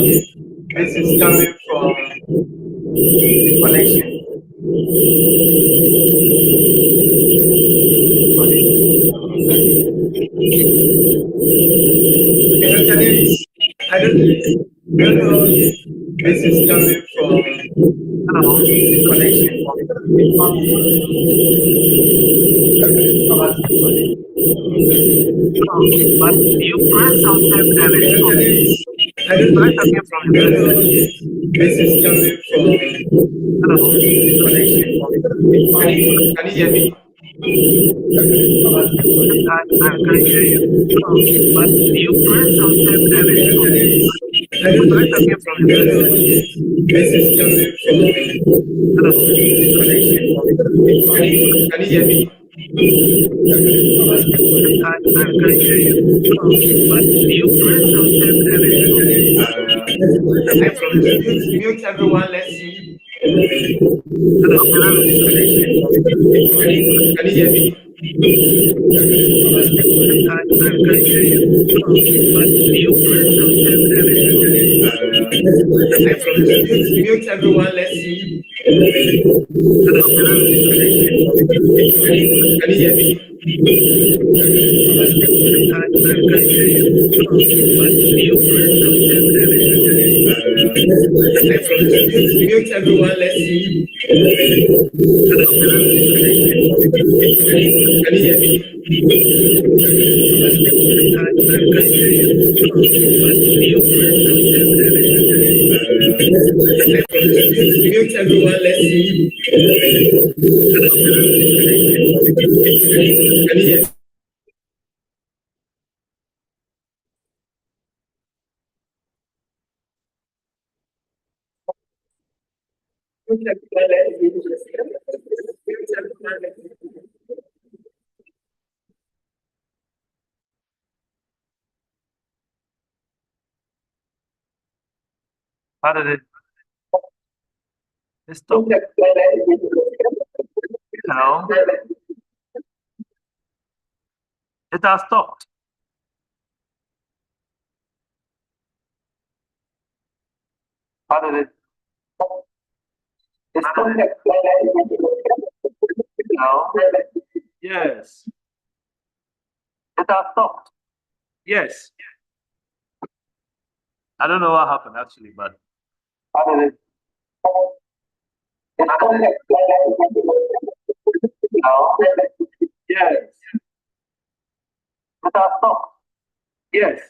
This is coming from the connection. I don't know. This is coming from the connection. But you press something and it's not okay from I don't there. know. This is coming from the connection. Can you hear me? I can hear you. But you press something and it's not I don't know. okay from there. This is coming from the connection. Can you hear me? I can hear you. But you press something and it's not okay from there. Mute everyone. Let's see. Okay, let me see. Can you hear me? I can hear you. But you press something and it's not okay from there. Mute everyone. Let's see. Okay, let me see. Can you hear me? I can hear you. But you press something and it's not okay from there. Mute everyone. Let's see. Okay, let me see. Can you hear me? I can hear you. But you press something and it's not okay from there. Mute everyone. Let's see. Okay, let me see. Can you hear me? How did it stop? Hello? It has stopped. How did it? Hello? Yes. It has stopped. Yes. I don't know what happened actually, but how did it? Hello? Yes. It has stopped. Yes.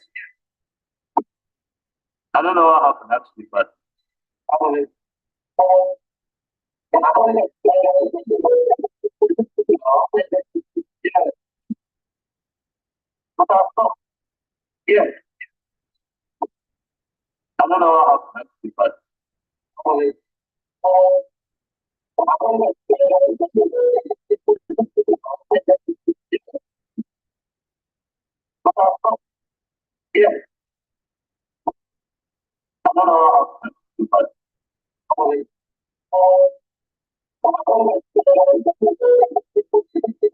I don't know what happened actually, but how did it? Hello? Yes. It has stopped. Yes. I don't know what happened actually, but how did it? Yes. I don't know what happened actually, but how did it? Yes. I don't know what happened actually, but how did it?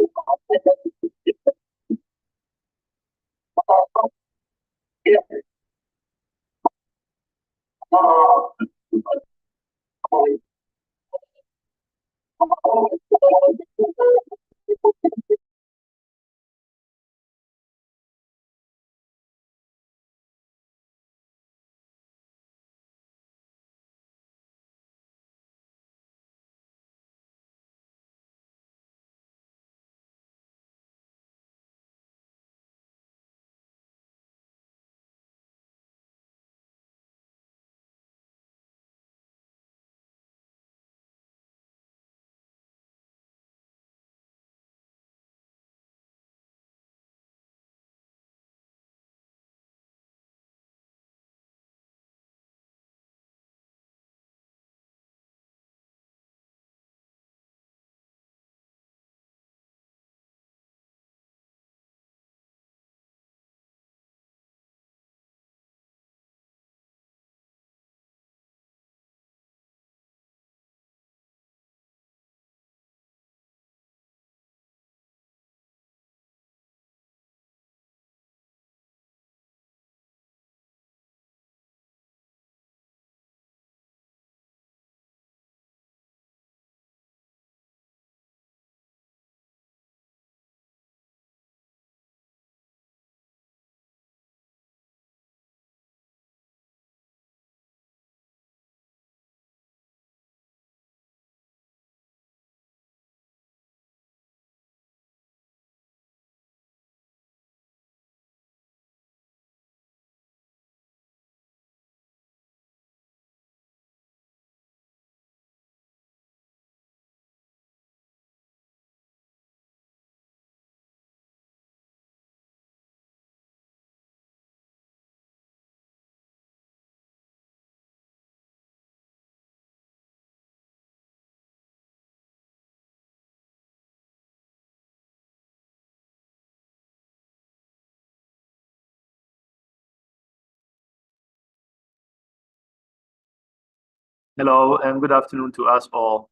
Hello and good afternoon to us all.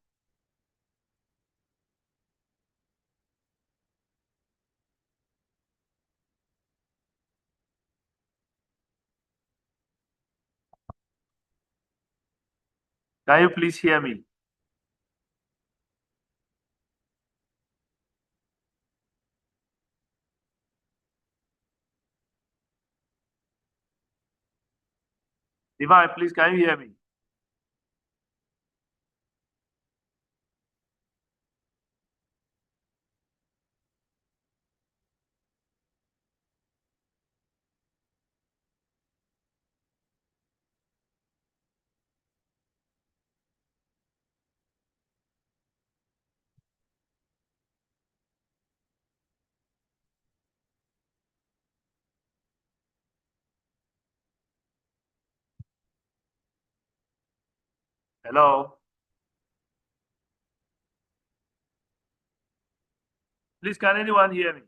Can you please hear me? Divine, please, can you hear me? Hello? Please, can anyone hear me?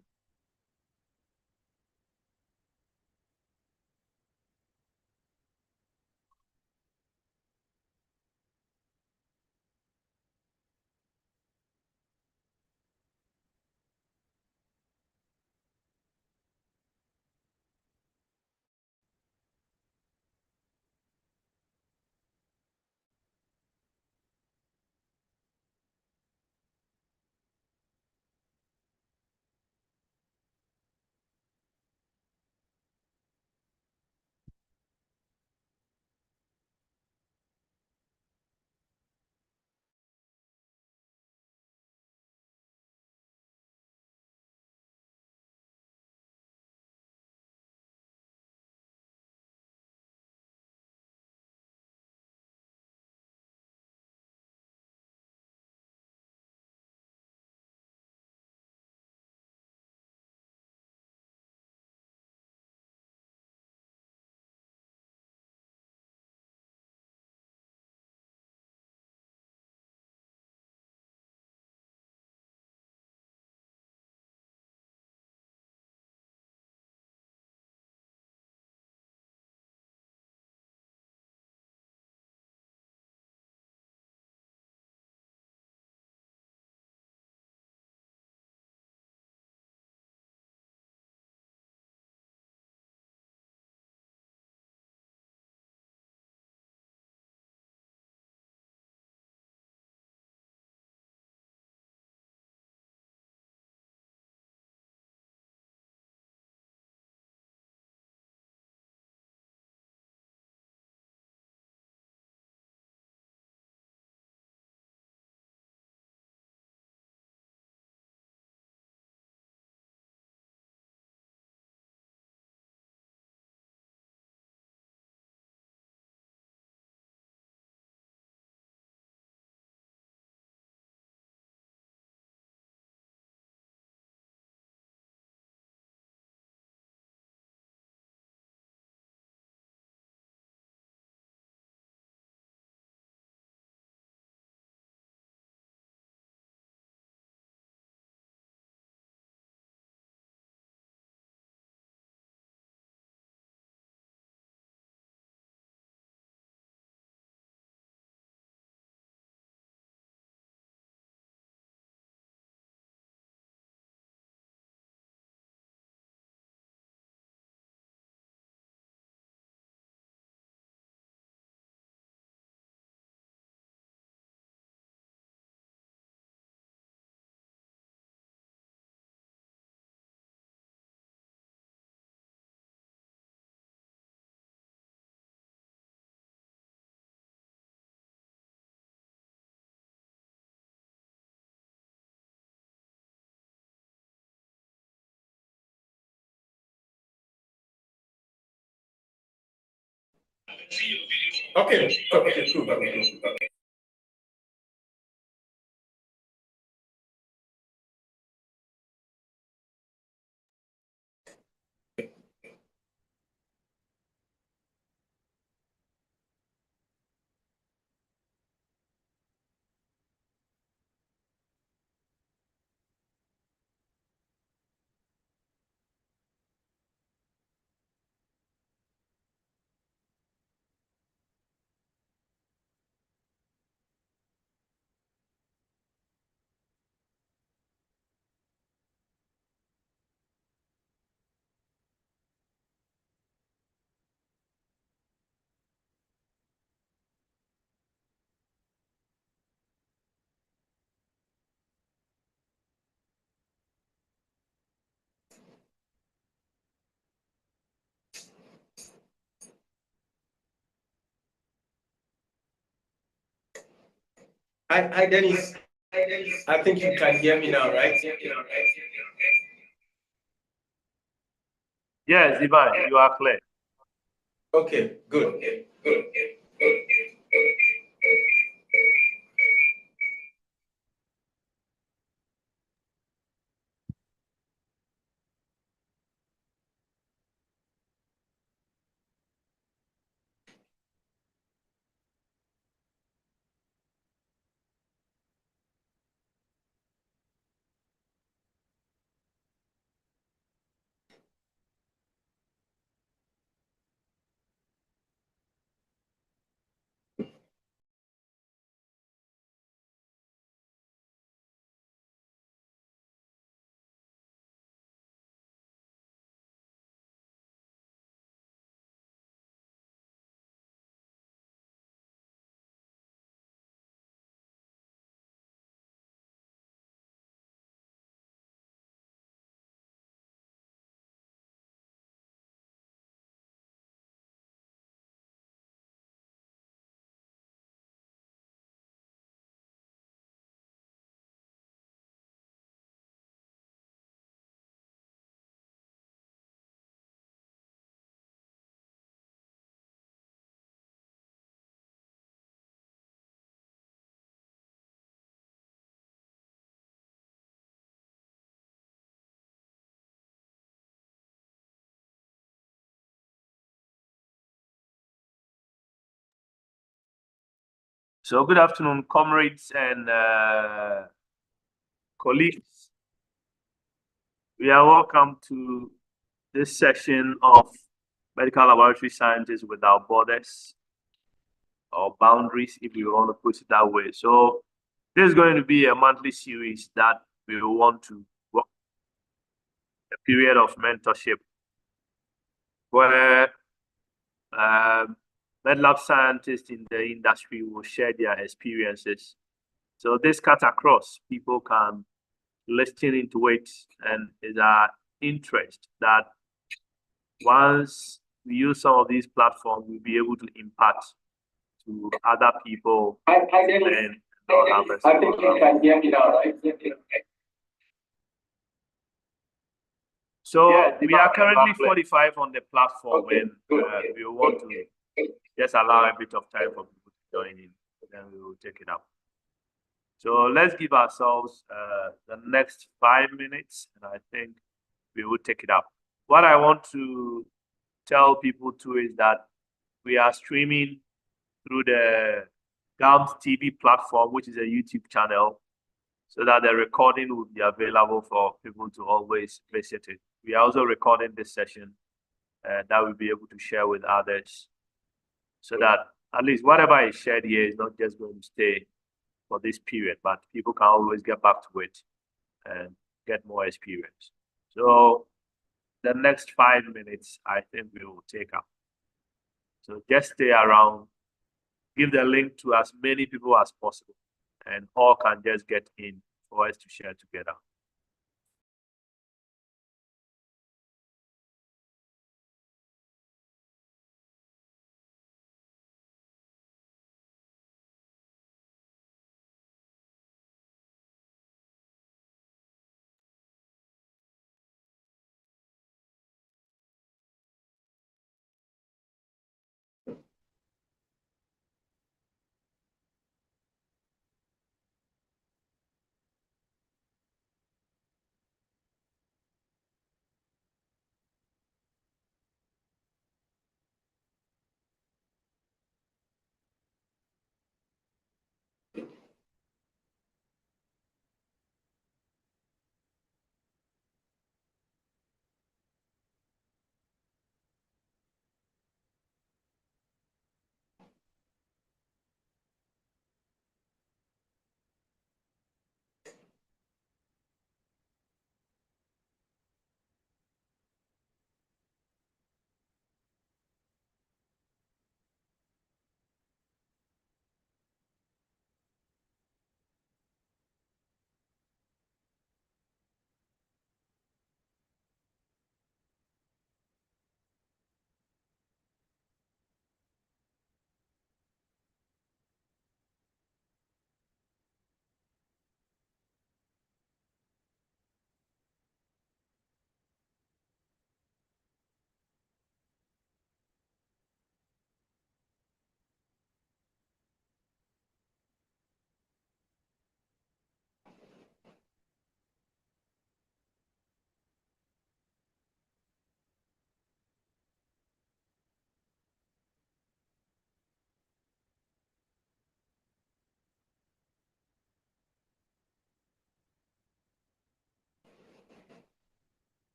Okay, okay, true. Okay. Hi, Dennis. I think you can hear me now, right? Yes, Divine, you are clear. Okay, good. So good afternoon, comrades and colleagues. We are welcome to this session of Medical Laboratory Scientists Without Borders or Boundaries, if you want to put it that way. So this is going to be a monthly series that we want to work a period of mentorship where med lab scientists in the industry will share their experiences. So this cut across, people can listen into it, and it's our interest that once we use some of these platforms, we'll be able to impact to other people and not have a I think you can hear me now, right? So Yeah, we are currently Divine. 45 on the platform, Okay, and good. we want to just allow a bit of time for people to join in, then we will take it up. So let's give ourselves the next 5 minutes, and I think we will take it up. What I want to tell people too is that we are streaming through the GAMS TV platform, which is a YouTube channel, so that the recording will be available for people to always visit it. We are also recording this session that we'll be able to share with others, so that at least whatever is shared here is not just going to stay for this period, but people can always get back to it and get more experience. So the next 5 minutes, I think we will take up. So just stay around, give the link to as many people as possible, and all can just get in for us to share together.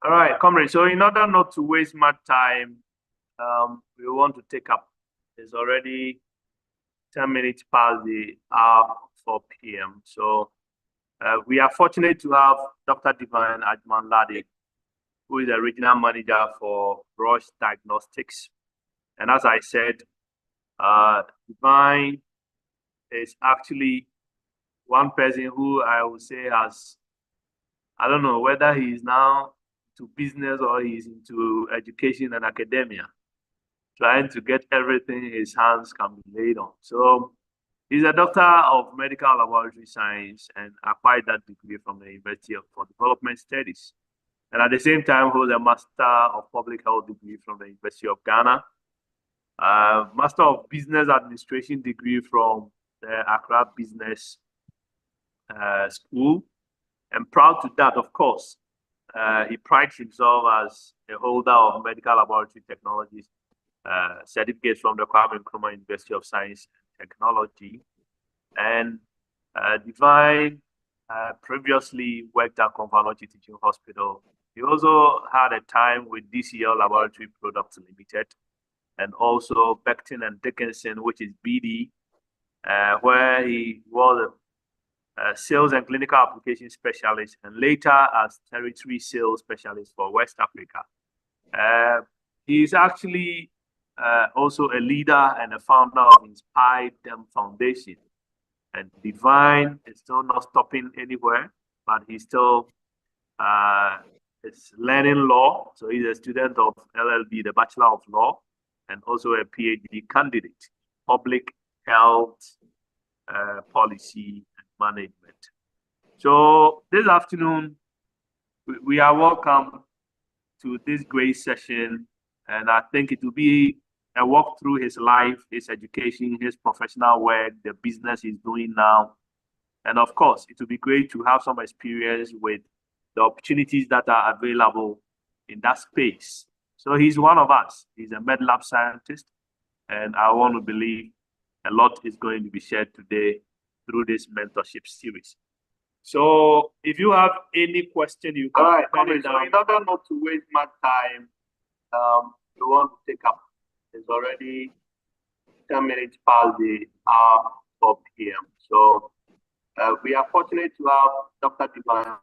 All right, comrade. So in order not to waste much time, we want to take up. It's already 10 minutes past the hour 4 p.m. So we are fortunate to have Dr. Divine Ajiman-Ladi, who is the regional manager for Roche Diagnostics. And as I said, Divine is actually one person who I would say has, I don't know whether he is now to business or he's into education and academia, trying to get everything his hands can be laid on. So he's a doctor of medical laboratory science and acquired that degree from the University for Development Studies. And at the same time, holds a Master of Public Health degree from the University of Ghana, Master of Business Administration degree from the Accra Business School. And proud to that, of course, he prides himself as a holder of medical laboratory technologies certificates from the Kwame Nkrumah University of Science and Technology. And Divine previously worked at Konfanochi Teaching Hospital. He also had a time with DCL Laboratory Products Limited and also Becton and Dickinson, which is BD, where he was a sales and clinical application specialist and later as territory sales specialist for West Africa. He's actually also a leader and a founder of Inspired Them Foundation. And Divine is still not stopping anywhere, but he's still is learning law. So he's a student of LLB, the Bachelor of Law, and also a PhD candidate, public health policy and management. So this afternoon, we are welcome to this great session, and I think it will be a walk through his life, his education, his professional work, the business he's doing now. And of course, it will be great to have some experience with the opportunities that are available in that space. So he's one of us. He's a med lab scientist, and I want to believe a lot is going to be shared today through this mentorship series. So if you have any question, you can comment down. In order not to waste much time, we want to take up. It's already 10 minutes past the hour 4 p.m. So we are fortunate to have Dr. Divine.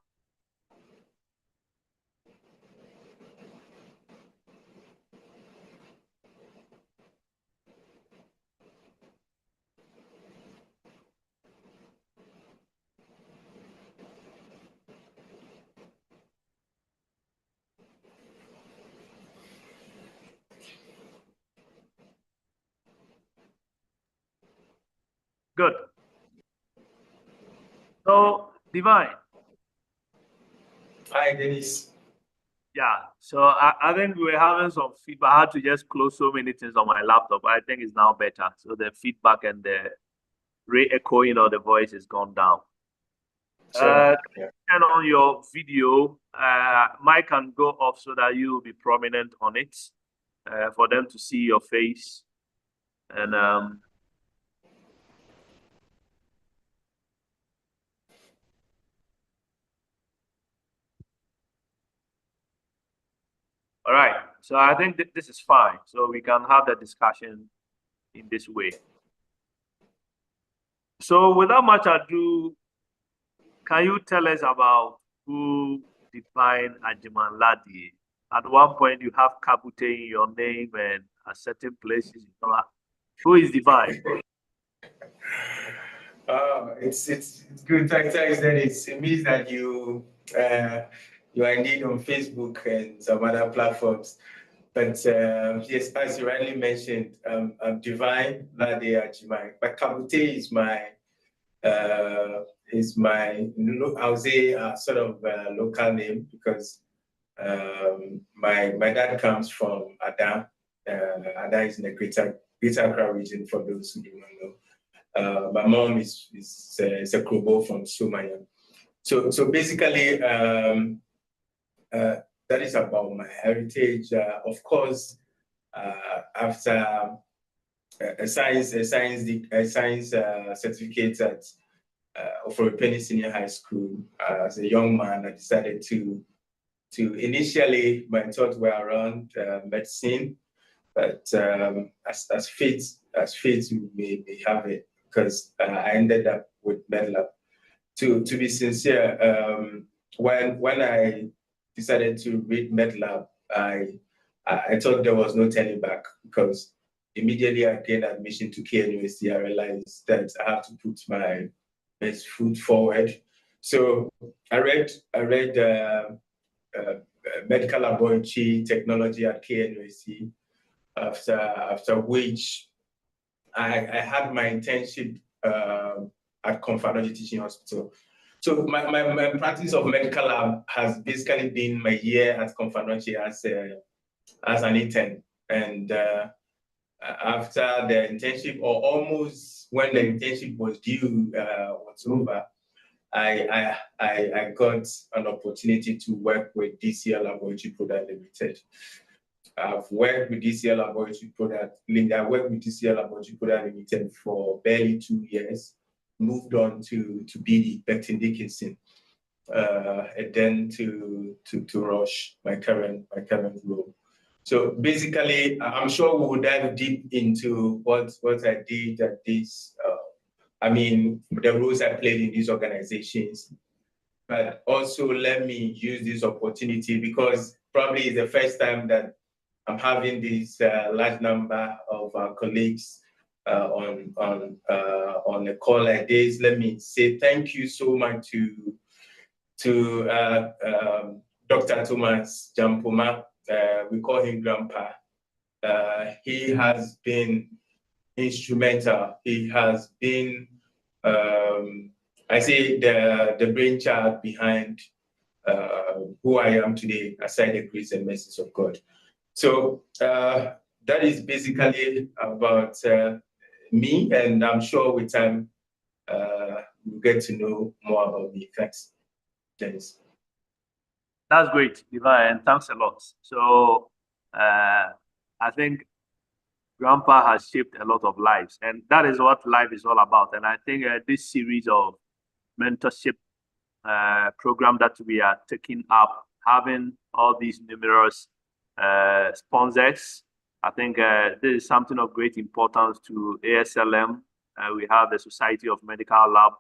Good. So, Divine. Hi, Dennis. Yeah, so I think we were having some feedback. I had to just close so many things on my laptop. I think it's now better. So the feedback and the re-echoing of the voice has gone down. Turn on your video. Mic can go off so that you will be prominent on it for them to see your face. And all right, so I think that this is fine. So we can have the discussion in this way. So without much ado, can you tell us about who Divine Ajiman-Ladi? At one point, you have Kabute in your name, and at certain places, you don't have. Who is Divine? It's good. Thanks, Dennis. It means that you are indeed on Facebook and some other platforms. But yes, as you rightly mentioned, I'm Divine Ladi Ajiman. But Kabute is my I would say sort of local name because my dad comes from Ada. Ada is in the Greater Accra region for those who do not know. My mom is a Krobo from Sumaya. So basically, that is about my heritage. Of course, after a science certificate at Ofori Penny Senior High School, as a young man, I decided to initially, my thoughts were around medicine, but as fate may have it, because I ended up with MedLab. To be sincere, when I decided to read MedLab, I thought there was no turning back, because immediately I gained admission to KNUST, I realized that I have to put my best foot forward. So I read medical laboratory technology at KNUST, after which I had my internship at Confanoji Teaching Hospital. So my practice of medical lab has basically been my year at Confanoji as an intern. And after the internship, or almost when the internship was due, was over, I got an opportunity to work with DCL Laboratory Product Limited. I've worked with DCL Laboratory Product Limited for barely 2 years. Moved on to BD, Becton Dickinson, and then to Roche, my current role. So basically, I'm sure we will dive deep into what I did at this. The roles I played in these organizations. But also, let me use this opportunity, because probably it's the first time that I'm having this large number of colleagues on a call like this. Let me say thank you so much to Dr. Thomas Jampoma. We call him Grandpa. He has been instrumental. He has been, I say, the brainchild behind who I am today, aside the grace and mercies of God. So that is basically about me, and I'm sure with time we'll get to know more about me. Thanks, Dennis. That's great, Levi, and thanks a lot. So I think Grandpa has shaped a lot of lives, and that is what life is all about. And I think this series of mentorship program that we are taking up, having all these numerous sponsors, I think this is something of great importance to ASLM. We have the Society of Medical Lab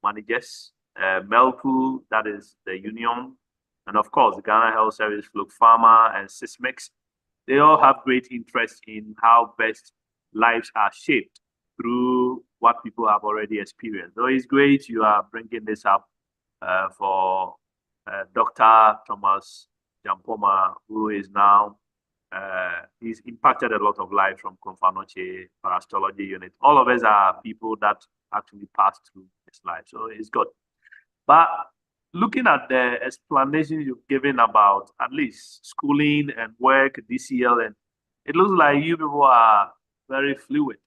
Managers, MELPU, that is the union, and of course, the Ghana Health Service, Fluke Pharma, and Sysmex. They all have great interest in how best lives are shaped through what people have already experienced. So it's great you are bringing this up for Dr. Thomas Jampoma, who is now, he's impacted a lot of lives from Confanoche Parasitology Unit. All of us are people that actually passed through this life, so it's good. But looking at the explanation you've given about at least schooling and work, DCL, and it looks like you people are very fluid.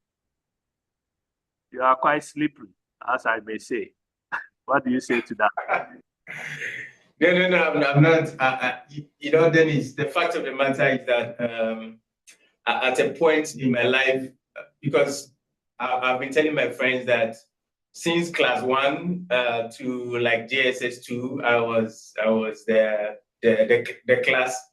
You are quite slippery, as I may say. What do you say to that? No, I'm not. Dennis, the fact of the matter is that at a point in my life, because I've been telling my friends that since class 1 to like JSS 2, I was the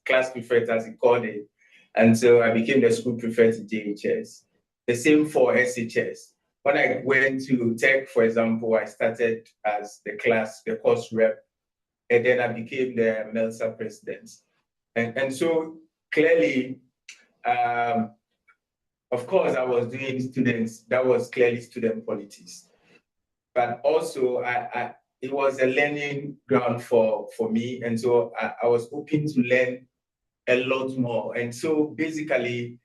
class prefect, as he called it, and so I became the school prefect in JHS. The same for SHS. When I went to Tech, for example, I started as the course rep, and then I became the MELSA president. And so clearly, of course, I was doing students, that was clearly student politics. But also, it was a learning ground for me. And so I was hoping to learn a lot more. And so basically,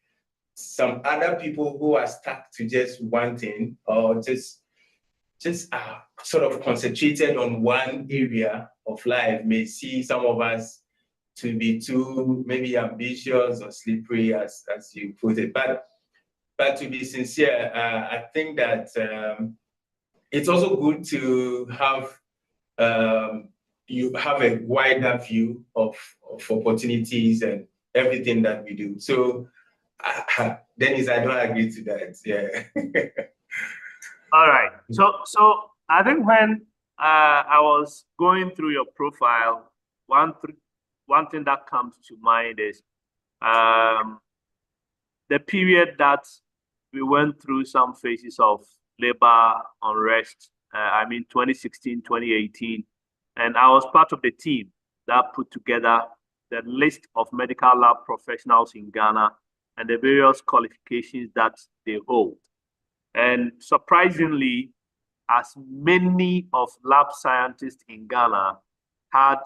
some other people who are stuck to just one thing, or just sort of concentrated on one area of life, may see some of us to be too maybe ambitious or slippery, as you put it. But to be sincere, I think that it's also good to have you have a wider view of opportunities and everything that we do. So, Dennis, I don't agree to that. Yeah. All right. So I think when I was going through your profile, one one thing that comes to mind is the period that we went through some phases of labor unrest. 2016, 2018. And I was part of the team that put together the list of medical lab professionals in Ghana and the various qualifications that they hold. And surprisingly, as many of lab scientists in Ghana had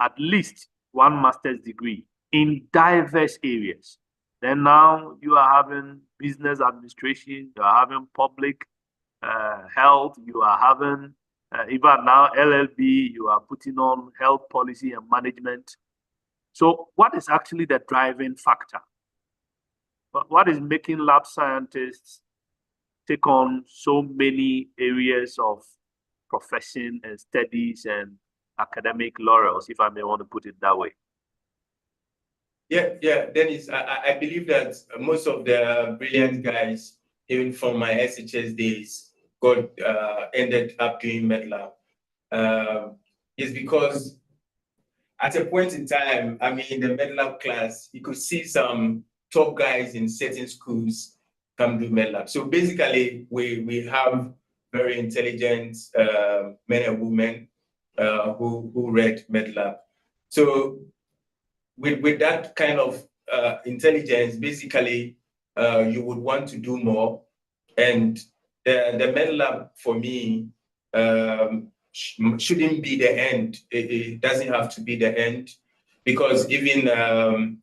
at least one master's degree in diverse areas. Then now you are having business administration, you are having public health, you are having even now LLB, you are putting on health policy and management. So what is actually the driving factor? What is making lab scientists take on so many areas of profession and studies and academic laurels, if I may want to put it that way? Yeah, Dennis, I believe that most of the brilliant guys, even from my SHS days, ended up doing MedLab. Is because at a point in time, in the MedLab class, you could see some top guys in certain schools come do MedLab. So basically, we have very intelligent men and women who read MedLab. So with that kind of intelligence, basically, you would want to do more. And the MedLab for me shouldn't be the end. It doesn't have to be the end, because even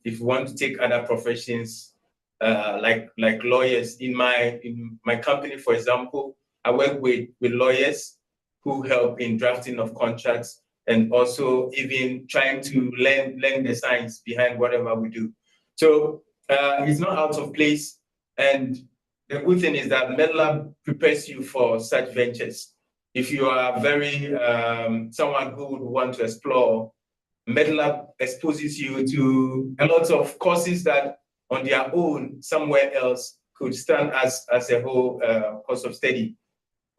if you want to take other professions, like lawyers, in my company, for example, I work with lawyers who help in drafting of contracts and also even trying to learn the science behind whatever we do. So it's not out of place. And the good thing is that MedLab prepares you for such ventures. If you are very someone who would want to explore, MedLab exposes you to a lot of courses that on their own somewhere else could stand as a whole course of study.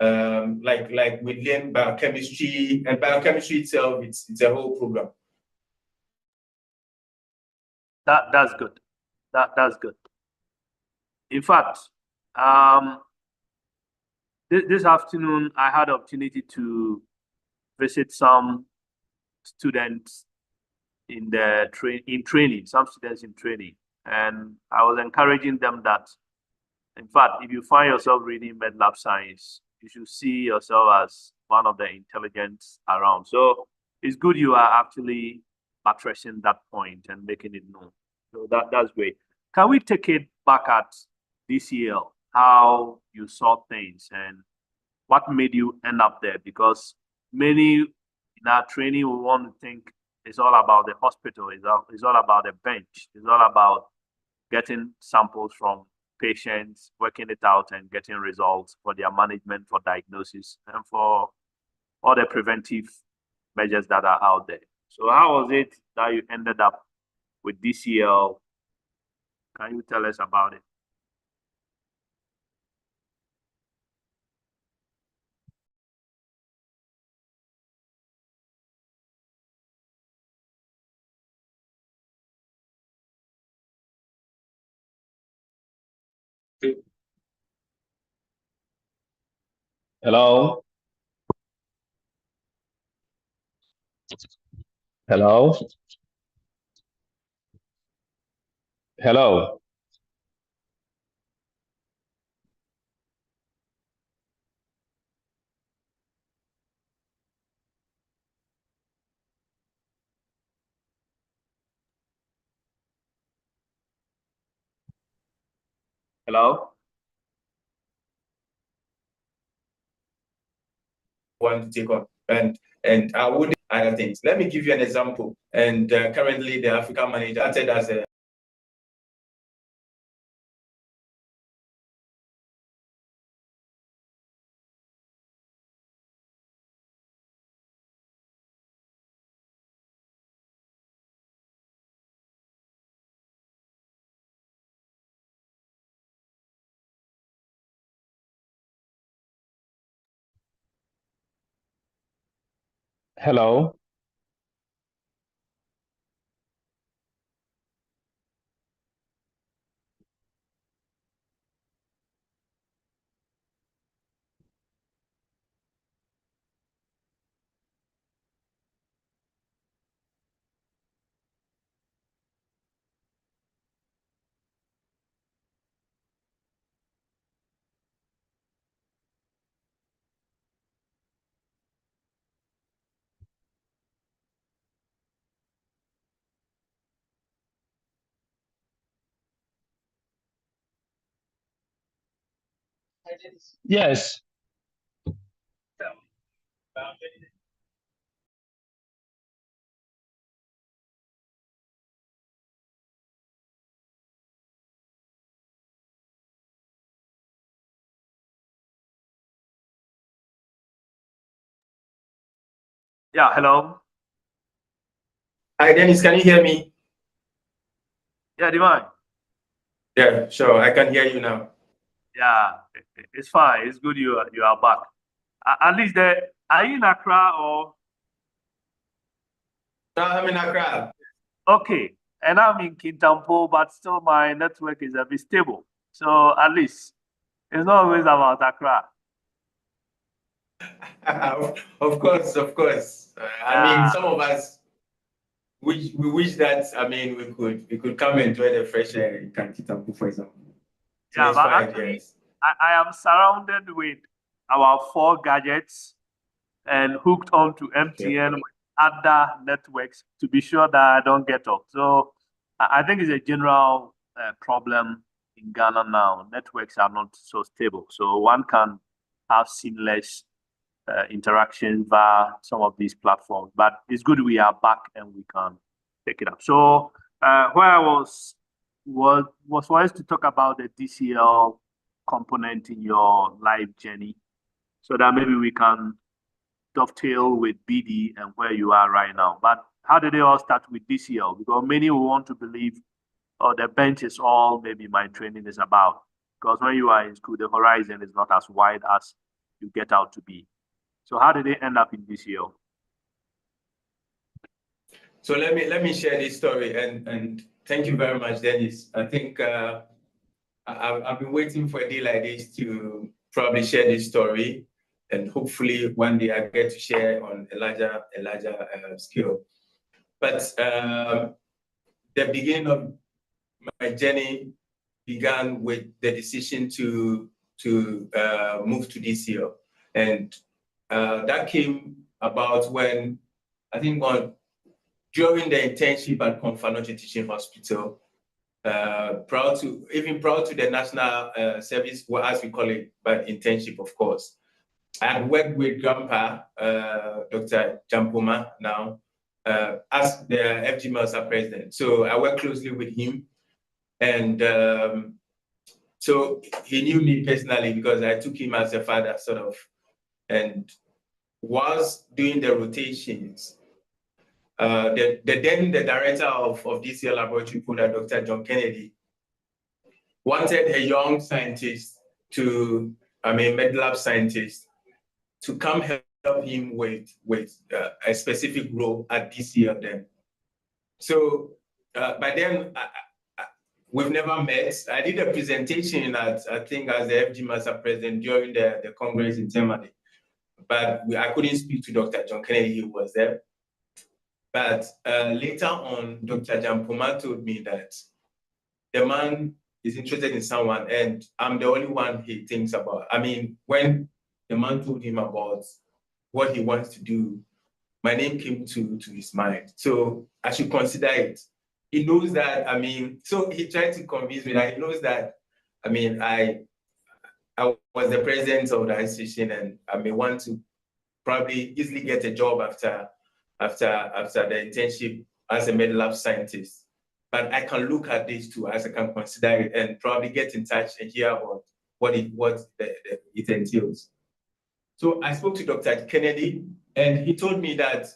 Like we learn biochemistry, and biochemistry itself, it's a whole program. That's good. That's good. In fact, this afternoon I had the opportunity to visit some students in training, some students in training, and I was encouraging them that, in fact, if you find yourself reading MedLab science, you should see yourself as one of the intelligents around. So it's good you are actually buttressing that point and making it known. So that's great. Can we take it back at DCL, how you saw things and what made you end up there? Because many in our training, we want to think it's all about the hospital, it's all about the bench, it's all about getting samples from patients, working it out and getting results for their management, for diagnosis, and for all the preventive measures that are out there. So how was it that you ended up with DCL? Can you tell us about it? Hello? Hello? Hello? Hello? Want to take on, and I would other things. Let me give you an example. And currently, the African manager started as a Hello? Yes. Yeah, hello. Hi, Dennis, can you hear me? Yeah, Divine. Yeah, sure. I can hear you now. Yeah, it's fine. It's good you are back. At least are you in Accra or No, I'm in Accra. okay? And I'm in Kintampo, but still my network is a bit stable. So at least it's not always about Accra. Of course, of course. I mean, some of us we wish that we could come and enjoy the fresh air in Kankitampu, for example. So Yeah, it's but fine, actually, yes. I am surrounded with our 4 gadgets and hooked onto MTN with other networks to be sure that I don't get off. So I think it's a general problem in Ghana now. Networks are not so stable. So one can have seamless interaction via some of these platforms. But it's good we are back and we can take it up. So where I was for us to talk about the DCL component in your life journey, so that maybe we can dovetail with BD and where you are right now. But how did they all start with DCL? Because many will want to believe, oh, the bench is all maybe my training is about. Because when you are in school, the horizon is not as wide as you get out to be. So how did they end up in DCL? So let me share this story and thank you very much, Dennis. I think I've been waiting for a day like this to probably share this story, and hopefully one day I get to share on a larger scale. But the beginning of my journey began with the decision to move to DCL, and that came about when I think during the internship at Konfanoche Teaching Hospital. Proud to the national service, well, as we call it, but internship, of course. I had worked with Grandpa, Dr. Jampoma, now, as the FG Melsa president. So I worked closely with him. And so he knew me personally because I took him as a father, sort of. And whilst doing the rotations, the director of DCL Laboratory, Dr. John Kennedy, wanted a young scientist med lab scientist, to come help him with a specific role at DCL then. So by then, we've never met. I did a presentation as the FG Master President during the Congress in Temane, but I couldn't speak to Dr. John Kennedy, he was there. But later on, Dr. Jampoma told me that the man is interested in someone and I'm the only one he thinks about. I mean, when the man told him about what he wants to do, my name came to his mind. So I should consider it. He knows that, so he tried to convince me that he knows that, I was the president of the institution and I may want to probably easily get a job after the internship as a med lab scientist. But I can look at this too, as I can consider it and probably get in touch and hear about what it entails. So I spoke to Dr. Kennedy and he told me that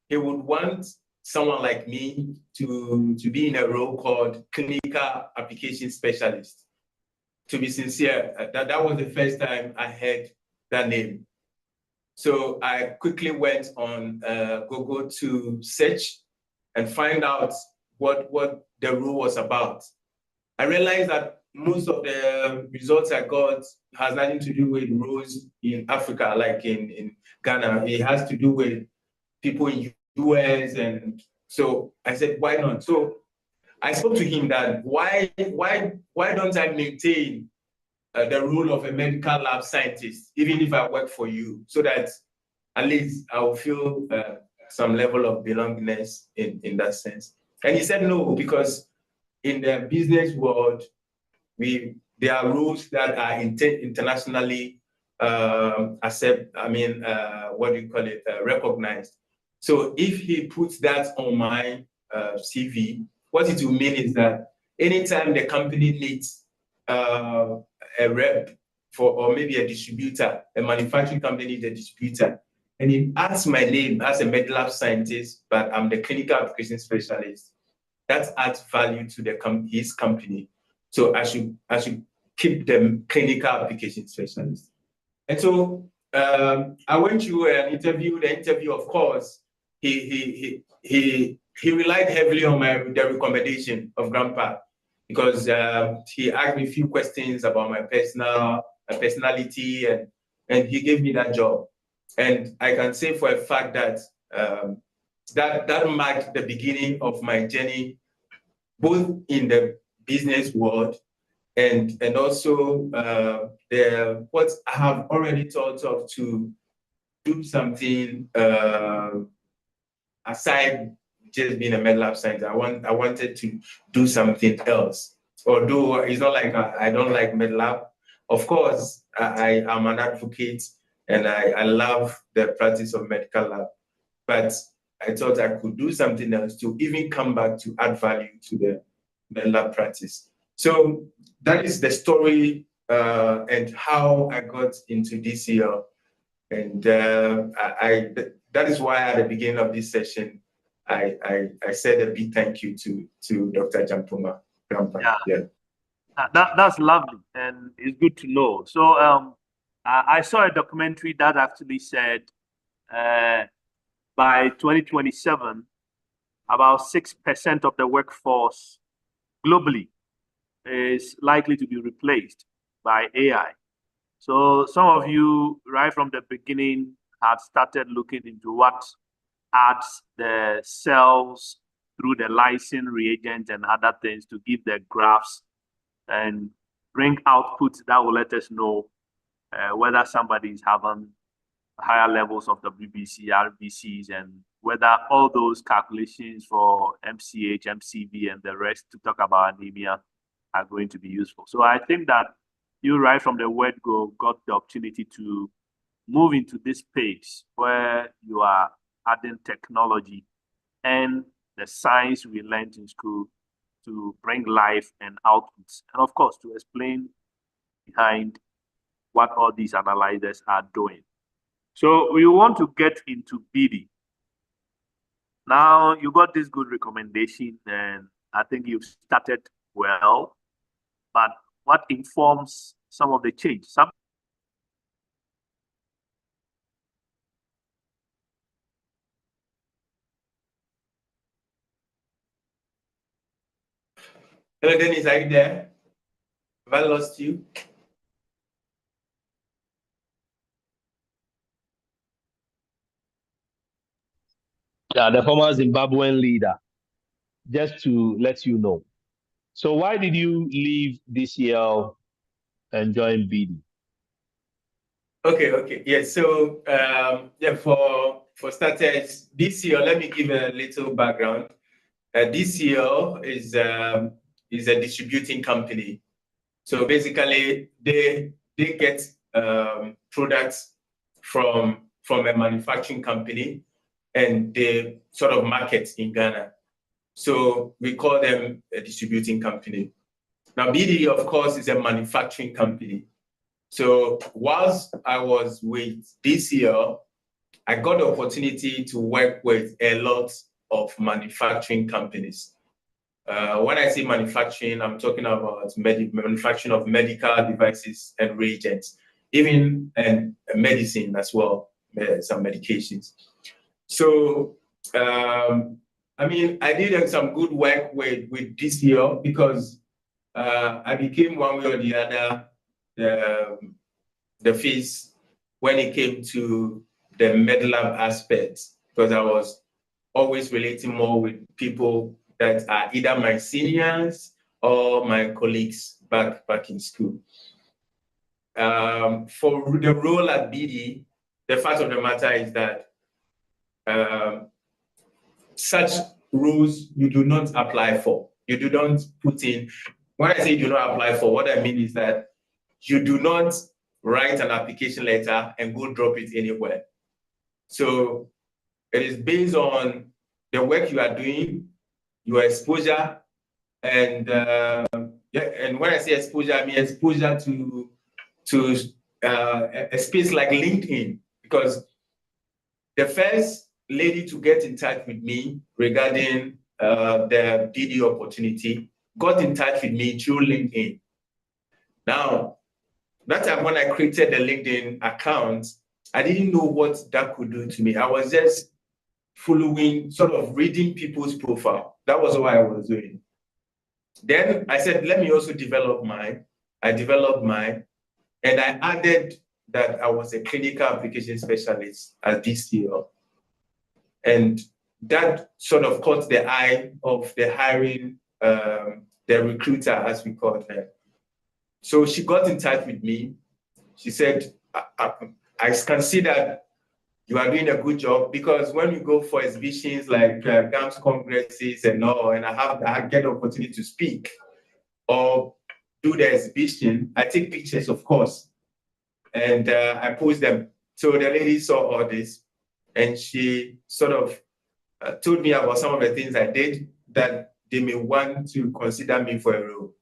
he would want someone like me to be in a role called clinical application specialist. To be sincere, that was the first time I heard that name. So I quickly went on Google to search and find out what the role was about. I realized that most of the results I got has nothing to do with roles in Africa, like in Ghana. It has to do with people in US, and so I said, why not? So I spoke to him that why don't I maintain the role of a medical lab scientist, even if I work for you, so that at least I will feel some level of belongingness in that sense. And he said no, because in the business world, we there are rules that are internationally recognized. So if he puts that on my CV, what it will mean is that anytime the company needs a rep or maybe a distributor, a manufacturing company needs a distributor, and he adds my name as a MedLab scientist, but I'm the clinical application specialist, that adds value to his company. So I should keep them clinical application specialist. And so I went through an interview. The interview, of course, he relied heavily on the recommendation of Grandpa, because he asked me a few questions about my personality, and he gave me that job. And I can say for a fact that that marked the beginning of my journey, both in the business world and also what I have already thought of to do something aside just being a MedLab scientist. I wanted to do something else. Although it's not like I don't like MedLab. Of course, I am an advocate and I love the practice of medical lab. But I thought I could do something else to even come back to add value to the MedLab practice. So that is the story and how I got into DCL. And that is why at the beginning of this session, I said a big thank you to Dr. Jampoma. Yeah. That's lovely, and it's good to know. So I saw a documentary that actually said by 2027, about 6% of the workforce globally is likely to be replaced by AI. So some of you, right from the beginning, had started looking into what adds the cells through the lysine reagent and other things to give the graphs and bring outputs that will let us know whether somebody is having higher levels of WBC, RBCs, and whether all those calculations for MCH, MCV, and the rest to talk about anemia are going to be useful. So I think that you, right from the word go, got the opportunity to move into this space where you are adding technology and the science we learned in school to bring life and outputs, and of course to explain behind what all these analyzers are doing. So we want to get into BD. Now you got this good recommendation, and I think you've started well, but what informs some of the change? Hello, Dennis, are you there? Have I lost you? Yeah, the former Zimbabwean leader, just to let you know. So why did you leave DCL and join BD? Okay. Yeah, so for starters, DCL, let me give a little background. DCL is a distributing company. So basically, they get products from a manufacturing company, and they sort of market in Ghana. So we call them a distributing company. Now, BD, of course, is a manufacturing company. So whilst I was with DCL, I got the opportunity to work with a lot of manufacturing companies. When I say manufacturing, I'm talking about manufacturing of medical devices and reagents, even and medicine as well, some medications. So, I did some good work with DCL because I became one way or the other the face when it came to the MedLab aspect, because I was always relating more with people that are either my seniors or my colleagues back in school. For the role at BD, the fact of the matter is that such rules you do not apply for. You do not put in when I say do not apply for, what I mean is that you do not write an application letter and go drop it anywhere. So it is based on the work you are doing, your exposure, and and when I say exposure, I mean exposure to a space like LinkedIn, because the first lady to get in touch with me regarding the BD opportunity got in touch with me through LinkedIn. Now, that time when I created the LinkedIn account, I didn't know what that could do to me. I was just following, sort of reading people's profile. That was what I was doing. Then I said, let me also develop mine. I developed mine, and I added that I was a clinical application specialist at DCL. And that sort of caught the eye of the hiring, the recruiter, as we called her. So she got in touch with me. She said, I can see that you are doing a good job, because when you go for exhibitions like GAMS congresses and all, and I get the opportunity to speak or do the exhibition, I take pictures, of course, and I post them. So the lady saw all this, and she sort of told me about some of the things I did that they may want to consider me for a role.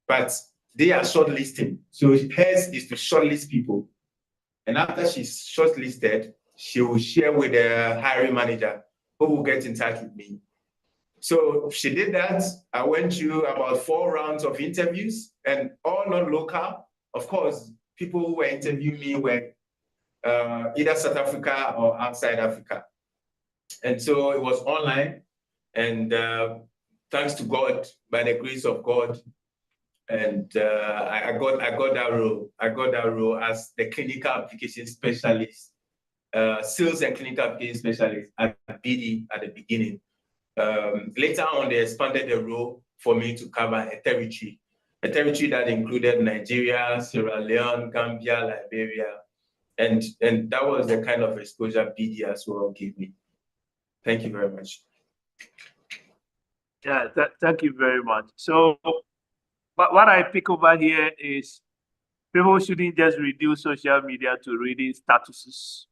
But they are shortlisting. So hers is to shortlist people. And after she's shortlisted, she will share with the hiring manager, who will get in touch with me. So she did that. I went through about 4 rounds of interviews, and all non-local. Of course, people who were interviewing me were either South Africa or outside Africa. And so it was online, and thanks to God, by the grace of God, and I got that role. I got that role as the clinical application specialist, sales and clinical application specialist at BD at the beginning. Later on, they expanded the role for me to cover a territory that included Nigeria, Sierra Leone, Gambia, Liberia, and that was the kind of exposure BD as well gave me. Thank you very much. Yeah, thank you very much. So, but what I pick over here is people shouldn't just reduce social media to reading statuses.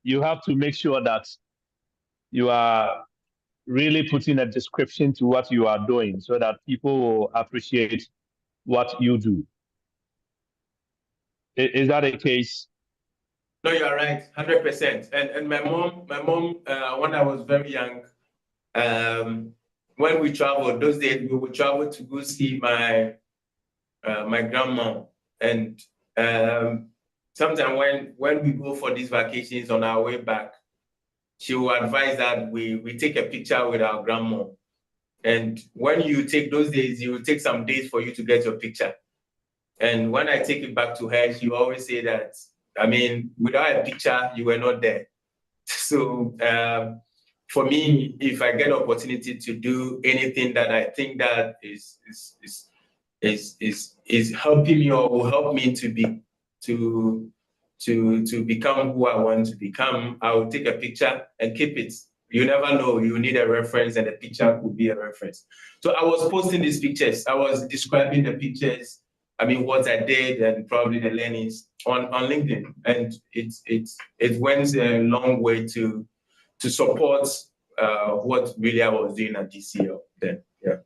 You have to make sure that you are really putting a description to what you are doing so that people will appreciate what you do. Is that a case? No, you're right, 100%. And my mom, when I was very young, when we traveled, those days we would travel to go see my grandma. And sometimes when we go for these vacations on our way back, she will advise that we take a picture with our grandma. And when you take those days, you will take some days for you to get your picture. And when I take it back to her, she will always say that, I mean, without a picture, you were not there. So for me, if I get opportunity to do anything that I think that is helping me or will help me to become who I want to become, I will take a picture and keep it. You never know, you need a reference, and the picture could be a reference. So I was posting these pictures. I was describing the pictures, I mean, what I did and probably the learnings on LinkedIn. And it went a long way to support what really I was doing at DCL then. Yeah.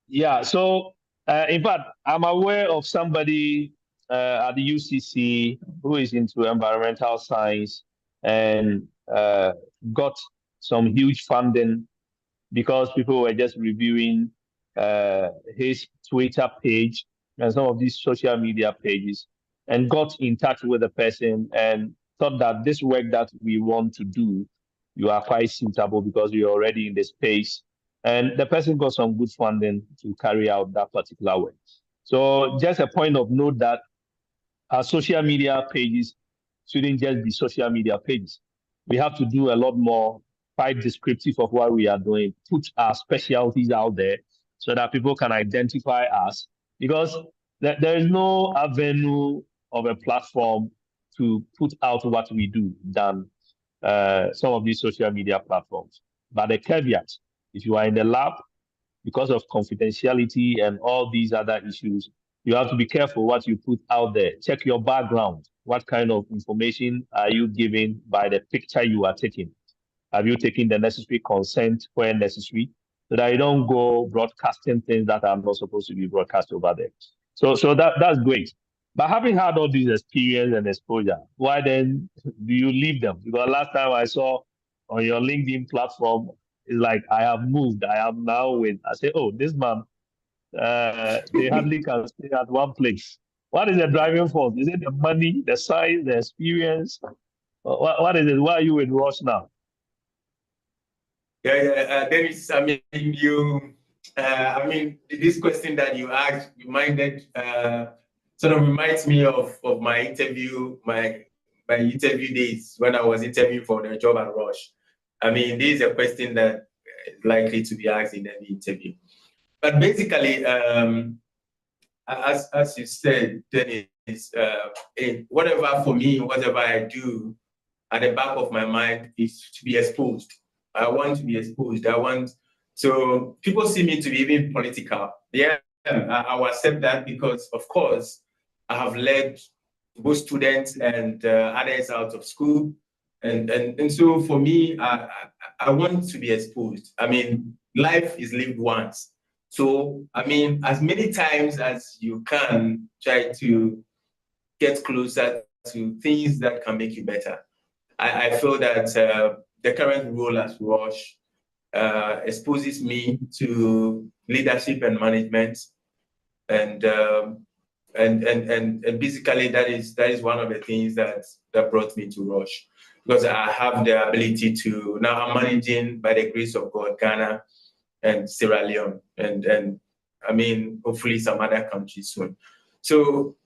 Yeah. So in fact, I'm aware of somebody at the UCC who is into environmental science and got some huge funding because people were just reviewing his Twitter page and some of these social media pages, and got in touch with the person and thought that this work that we want to do, you are quite suitable because you're already in the space. And the person got some good funding to carry out that particular work. So just a point of note that our social media pages shouldn't just be social media pages. We have to do a lot more, quite descriptive of what we are doing, put our specialties out there so that people can identify us, because there is no avenue of a platform to put out what we do than some of these social media platforms. But the caveat, if you are in the lab, because of confidentiality and all these other issues, you have to be careful what you put out there. Check your background. What kind of information are you giving by the picture you are taking? Have you taken the necessary consent where necessary, so that you don't go broadcasting things that are not supposed to be broadcast over there? So that's great. But having had all this experience and exposure, why then do you leave them? Because last time I saw on your LinkedIn platform, it's like, I have moved. I am now with, I say, oh, this man, they hardly can stay at one place. What is the driving force? Is it the money, the size, the experience? What is it? Why are you with Roche now? Dennis, I mean, this question that you asked sort of reminds me of my interview, my interview days when I was interviewing for the job at Roche. I mean, this is a question that is likely to be asked in any interview. But basically, as you said, Dennis, whatever I do, at the back of my mind is to be exposed. I want to be exposed. So people see me to be even political. Yeah, I will accept that because, of course, I have led both students and others out of school. And so for me, I want to be exposed. I mean, life is lived once. So, I mean, as many times as you can, try to get closer to things that can make you better. I feel that the current role as Roche exposes me to leadership and management, and basically that is one of the things that brought me to Roche, because I have the ability to now I'm managing, by the grace of God, Ghana and Sierra Leone, and I mean hopefully some other countries soon. So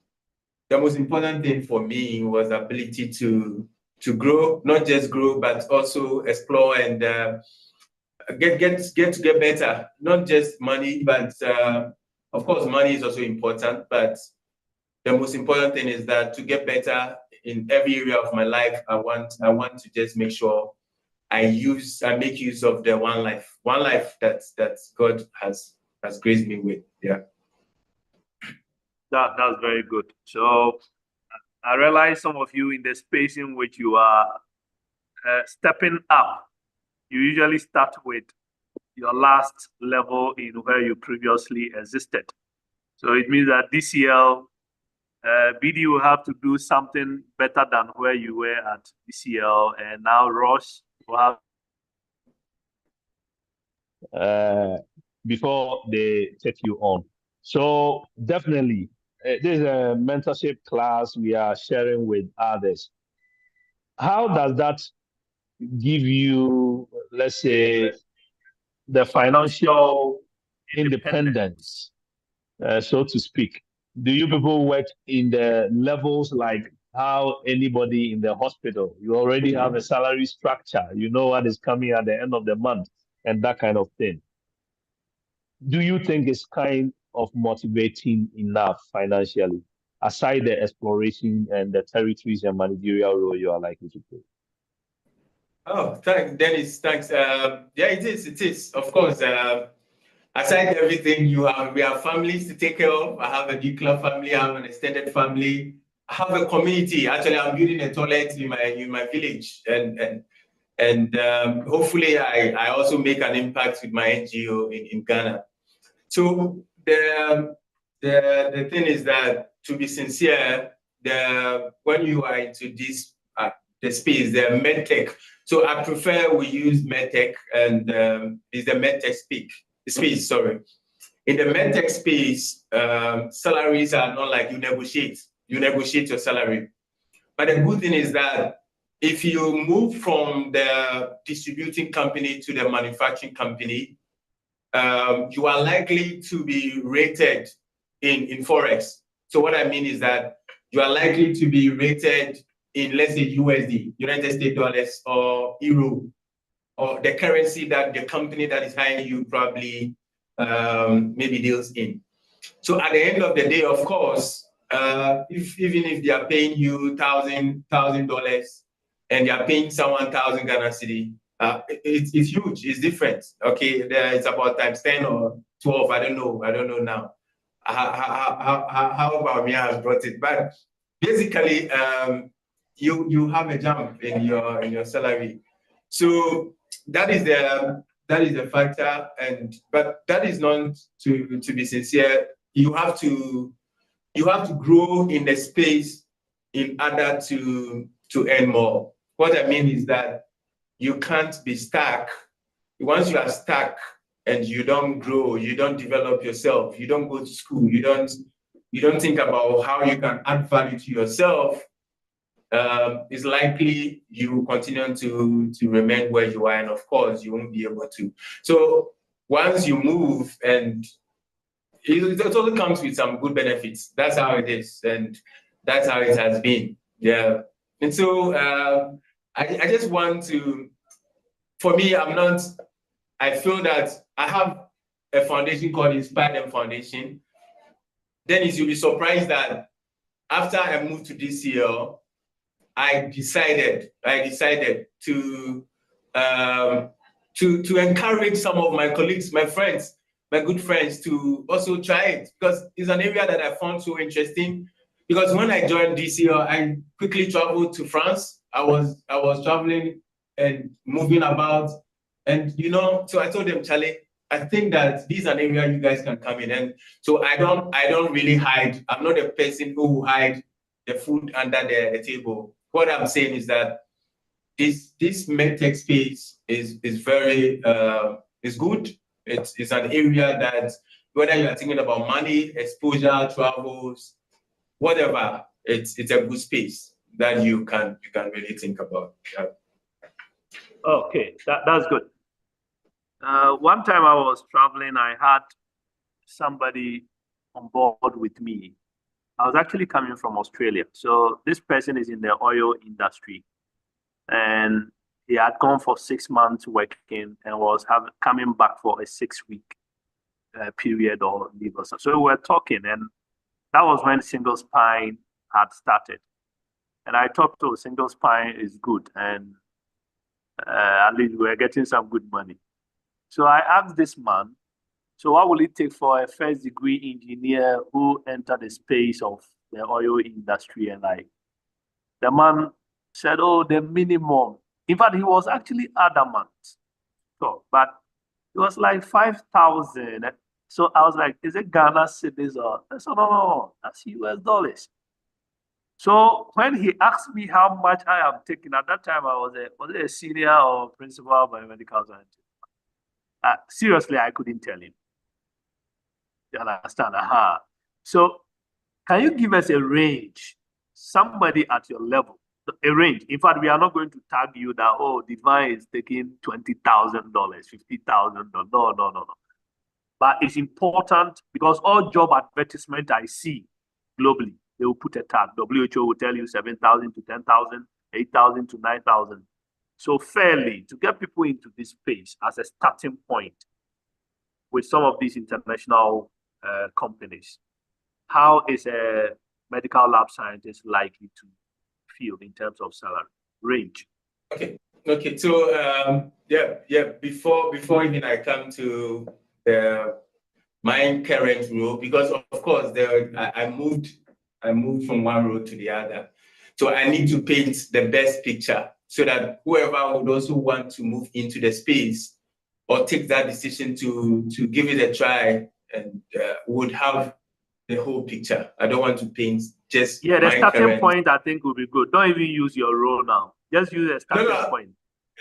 the most important thing for me was the ability to grow, not just grow, but also explore and get better. Not just money, but of course, money is also important. But the most important thing is that to get better in every area of my life, I want to just make sure I make use of the one life that God has graced me with. Yeah. That's very good. So I realize some of you in the space in which you are stepping up, you usually start with your last level in where you previously existed. So it means that DCL, BD will have to do something better than where you were at DCL, and now Roche will have. Before they take you on. So definitely, this is a mentorship class we are sharing with others. How does that give you, let's say, the financial independence, so to speak? Do you people work in the levels like how anybody in the hospital? You already have a salary structure. You know what is coming at the end of the month and that kind of thing. Do you think it's kind of motivating enough financially, aside the exploration and the territories and managerial role you are likely to play? Oh, thanks, Dennis. Thanks. Yeah, it is. Of course, aside everything, we have families to take care of. I have a nuclear family. I have an extended family. I have a community. Actually, I'm building a toilet in my village, and hopefully, I also make an impact with my NGO in Ghana. So the thing is that, to be sincere, when you are into this the space, the medtech. So I prefer we use medtech, and is the medtech space. Sorry, in the medtech space, salaries are not like you negotiate your salary. But the good thing is that if you move from the distributing company to the manufacturing company, you are likely to be rated in Forex. So what I mean is that you are likely to be rated in, let's say, USD, United States dollars, or Euro, or the currency that the company that is hiring you probably maybe deals in. So at the end of the day, of course, even if they are paying you $1,000 and they are paying someone 1,000 Ghana cedi, it's huge. It's different. Okay, it's about times 10 or 12. I don't know now. How about me has brought it, but basically, you have a jump in your salary. So that is the factor, but that is not to be sincere. You have to grow in the space in order to earn more. What I mean is that you can't be stuck. Once you are stuck and you don't grow, you don't develop yourself, you don't go to school, you don't think about how you can add value to yourself, it's likely you continue to remain where you are, and of course you won't be able to. So once you move, and it also comes with some good benefits. That's how it is, and that's how it has been. Yeah. And so I just want to, for me, I feel that I have a foundation called Inspire Them Foundation. Dennis, you'll be surprised that after I moved to DCL, I decided to encourage some of my colleagues, my friends, my good friends, to also try it, because it's an area that I found so interesting. Because when I joined DCL, I quickly traveled to France. I was traveling and moving about, and so I told them, Charlie, I think that this is an area you guys can come in. And so I don't really hide. I'm not a person who hide the food under the table. What I'm saying is that this medtech space is very is good. It's an area that, whether you are thinking about money, exposure, travels, whatever, it's a good space that you can really think about. Yeah. Okay, that's good. One time I was traveling, I had somebody on board with me. I was actually coming from Australia. So this person is in the oil industry, and he had gone for 6 months working and was coming back for a 6-week period or leave or so. So we were talking, and that was when Single Spine had started. And I talked to Single Spine is good, and at least we're getting some good money. So I asked this man, so what will it take for a first degree engineer who entered the space of the oil industry? And the man said, oh, the minimum. In fact, he was actually adamant. So, but it was like 5,000. So I was like, is it Ghana cedis or? I said, no, that's US dollars. So when he asked me how much I am taking, at that time I was a senior or principal biomedical scientist. Seriously, I couldn't tell him. You understand? So can you give us a range? Somebody at your level, a range. In fact, we are not going to tag you that, oh, Divine is taking $20,000, $50,000. No. But it's important, because all job advertisement I see globally, they will put a tag. WHO will tell you 7,000 to 10,000, 8,000 to 9,000. So fairly, to get people into this space as a starting point with some of these international companies, how is a medical lab scientist likely to feel in terms of salary range? Okay. So before even I come to my current role, because of course I moved from one role to the other, so I need to paint the best picture, so that whoever would also want to move into the space or take that decision to give it a try, and would have the whole picture. I don't want to paint just the starting point. I think will be good. Don't even use your role now. Just use a starting point.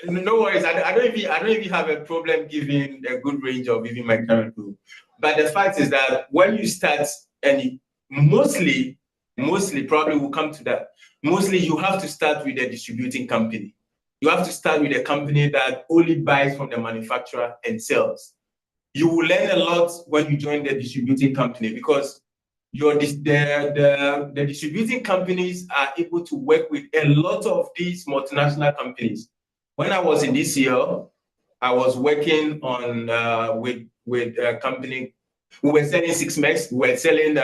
No worries. I don't even have a problem giving a good range of even my current role. But the fact is that when you start, and mostly probably we'll come to that. Mostly you have to start with a distributing company. You have to start with a company that only buys from the manufacturer and sells. You will learn a lot when you join the distributing company, because the distributing companies are able to work with a lot of these multinational companies. When I was in DCL, I was working on with a company. We were selling 6-Mex. We were selling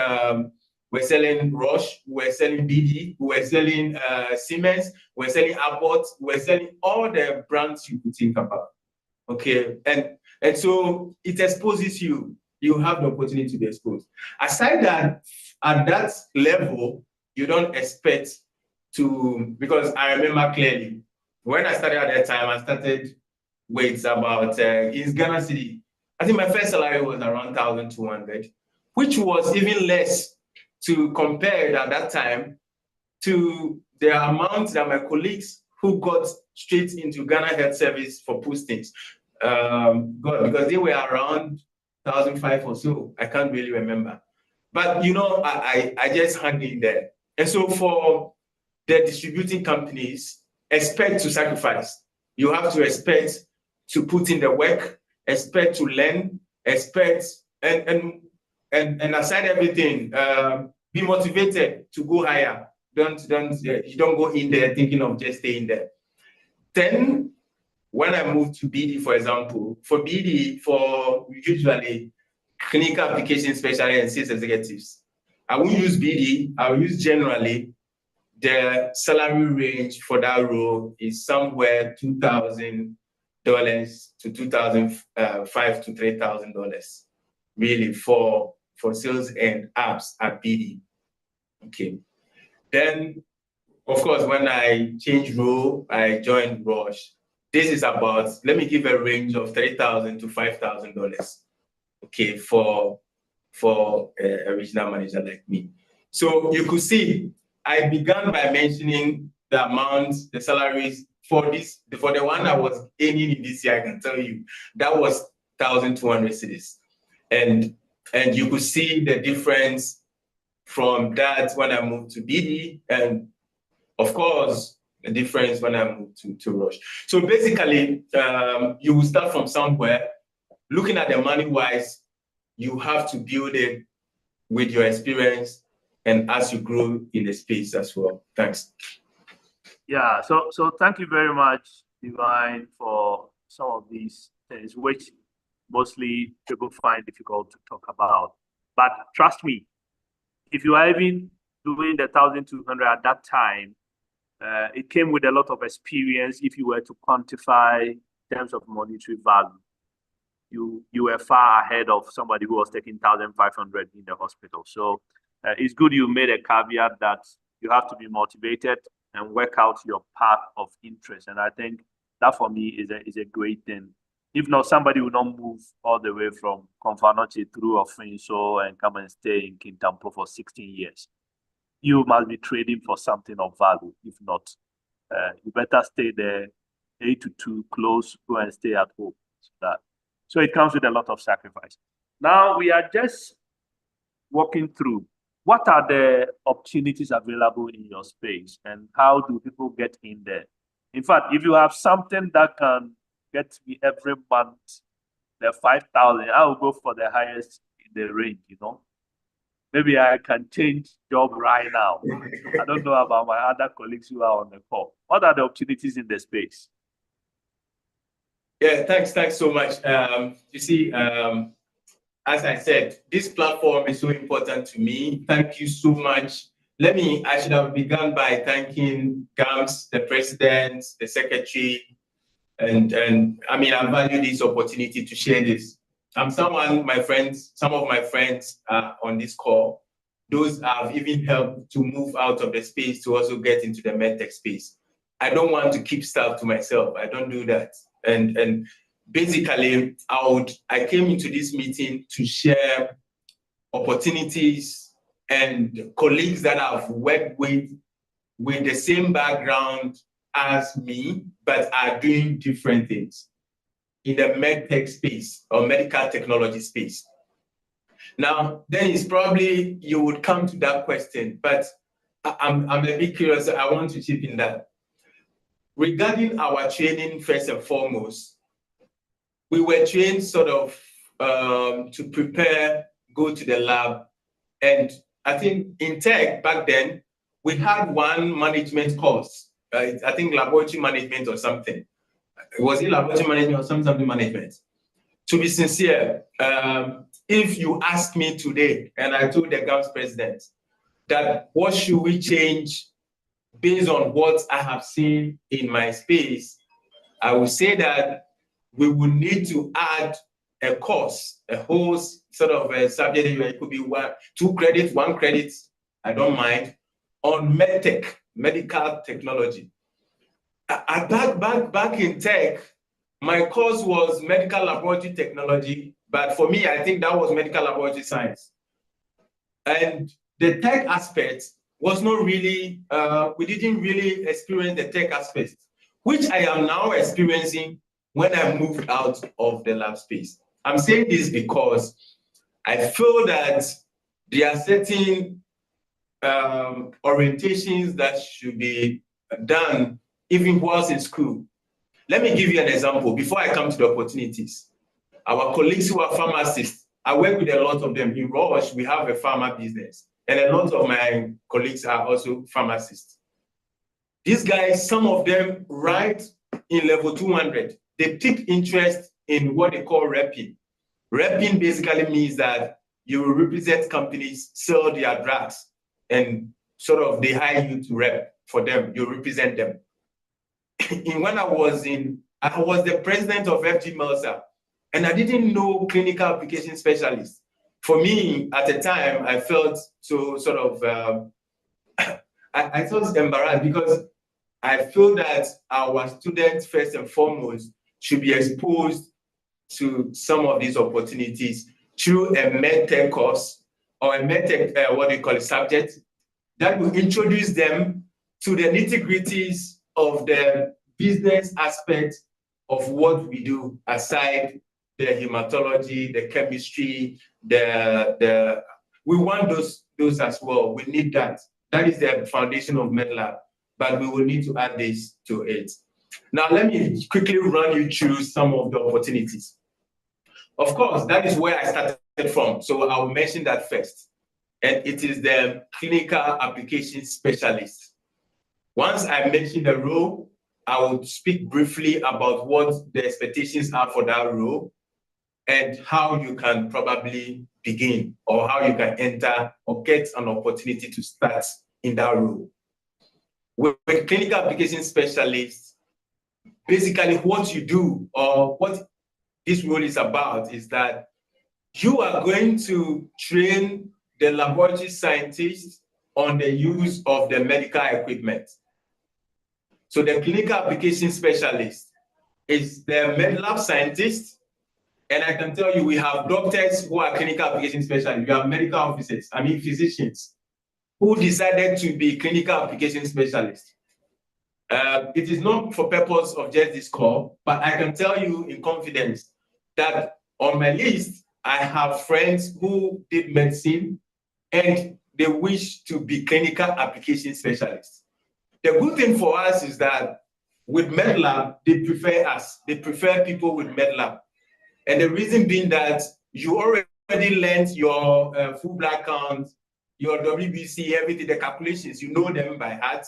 we're selling Roche, we're selling BD, we're selling Siemens, we're selling Abbott, we're selling all the brands you could think about. Okay, and so it exposes you. You have the opportunity to be exposed. Aside that, at that level, you don't expect to, because I remember clearly when I started at that time, I started with about in Ghana City. I think my first salary was around 1,200, which was even less to compare at that time to the amount that my colleagues who got straight into Ghana Health Service for postings got, because they were around 1,500 or so. I can't really remember. But you know, I just hung in there. And so for the distributing companies, expect to sacrifice. You have to expect to put in the work, expect to learn, expect, and aside everything, be motivated to go higher. You don't go in there thinking of just staying there. Then, when I moved to BD, for example, for BD, for usually clinical application specialists and sales executives, I won't use BD, I will use generally. The salary range for that role is somewhere $2,000 to $2,500 to $3,000, really, for sales and apps at BD. Okay. Then, of course, when I changed role, I joined Roche. This is about, let me give a range of $3,000 to $5,000, okay, for a regional manager like me. So you could see, I began by mentioning the amounts, the salaries for the one I was earning in this year. I can tell you that was 1,200 cedis, and you could see the difference from that when I moved to BD, and of course the difference when I moved to Roche. So basically, you will start from somewhere. Looking at the money wise, you have to build it with your experience and as you grow in the space as well. Thanks. Yeah, so thank you very much, Divine, for some of these things, which mostly people find difficult to talk about. But trust me, if you are even doing the 1,200 at that time, it came with a lot of experience. If you were to quantify in terms of monetary value, you were far ahead of somebody who was taking 1,500 in the hospital. So it's good you made a caveat that you have to be motivated and work out your path of interest. And I think that for me is a great thing. If not, somebody will not move all the way from Konfanoche through Ofinso and come and stay in Kintampo for 16 years. You must be trading for something of value. If not, you better stay there, 8 to 2, close, go and stay at home. So it comes with a lot of sacrifice. Now we are just walking through what are the opportunities available in your space and how do people get in there? In fact, if you have something that can get me every month, the 5,000, I will go for the highest in the range, you know. Maybe I can change job right now. I don't know about my other colleagues who are on the call. What are the opportunities in the space? Yeah, thanks so much. You see, as I said, this platform is so important to me. Thank you so much. I should have begun by thanking GAMS, the president, the secretary, and I mean, I value this opportunity to share this. Some of my friends are on this call. Those have even helped to move out of the space to also get into the medtech space. I don't want to keep stuff to myself. I don't do that. And basically, I came into this meeting to share opportunities and colleagues that I've worked with the same background as me, but are doing different things in the medtech space or medical technology space. Now, then it's probably you would come to that question, but I'm a bit curious. I want to chip in that. Regarding our training, first and foremost, we were trained sort of to prepare, go to the lab. And I think in tech back then, we had one management course. I think laboratory management or something. Was it laboratory management or something management? To be sincere, if you ask me today, and I told the GAMS president, that what should we change based on what I have seen in my space, I would say that we will need to add a course, a whole sort of a subject. It could be 2 credits, 1 credit, I don't mind, on medtech, medical technology. Back in tech, my course was medical laboratory technology, but for me, I think that was medical laboratory science. And the tech aspect was not really, we didn't really experience the tech aspect, which I am now experiencing when I moved out of the lab space. I'm saying this because I feel that there are certain orientations that should be done even whilst in school. Let me give you an example before I come to the opportunities. Our colleagues who are pharmacists, I work with a lot of them. In Roche, we have a pharma business, and a lot of my colleagues are also pharmacists. These guys, some of them write in level 200. They take interest in what they call repping. Repping basically means that you will represent companies, sell their drugs, and sort of they hire you to rep for them. You represent them. When I was the president of FG Melsa, and I didn't know clinical application specialists. For me, at the time, I felt so sort of, I felt embarrassed because I feel that our students, first and foremost, should be exposed to some of these opportunities through a medtech course or a medtech, what do you call it, subject that will introduce them to the nitty-gritties of the business aspect of what we do, aside the hematology, the chemistry, we want those as well. We need that. That is the foundation of MedLab, but we will need to add this to it. Now, let me quickly run you through some of the opportunities. Of course, that is where I started from, so I will mention that first. And it is the clinical application specialist. Once I mention the role, I will speak briefly about what the expectations are for that role and how you can probably begin or how you can enter or get an opportunity to start in that role. With clinical application specialists, basically what you do or what this role is about is that you are going to train the laboratory scientists on the use of the medical equipment. So the clinical application specialist is the MedLab scientist, and I can tell you we have doctors who are clinical application specialists, we have medical officers, physicians, who decided to be clinical application specialists. It is not for purpose of just this call, but I can tell you in confidence that on my list, I have friends who did medicine and they wish to be clinical application specialists. The good thing for us is that with MedLab, they prefer us. They prefer people with MedLab. And the reason being that you already learned your full blood count, your WBC, everything, the calculations, you know them by heart,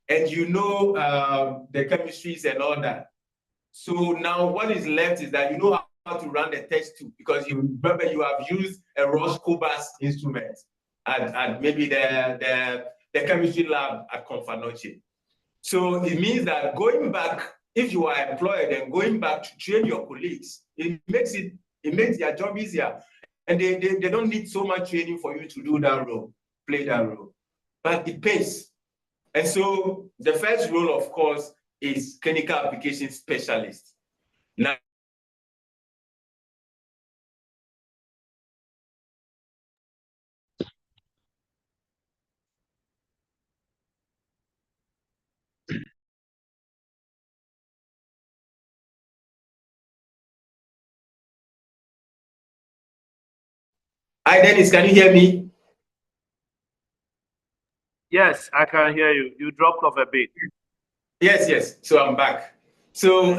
and you know the chemistries and all that. So now what is left is that you know how to run the test too, because you remember you have used a Roche Cobas instrument at maybe the chemistry lab at Confanoche. So it means that going back, if you are employed and going back to train your colleagues, it makes their job easier. And they don't need so much training for you to do that role, play that role. But it pays. And so the first role, of course, is clinical application specialist. Now, hi, Dennis, can you hear me? Yes, I can hear you. You dropped off a bit. Yes. So I'm back. So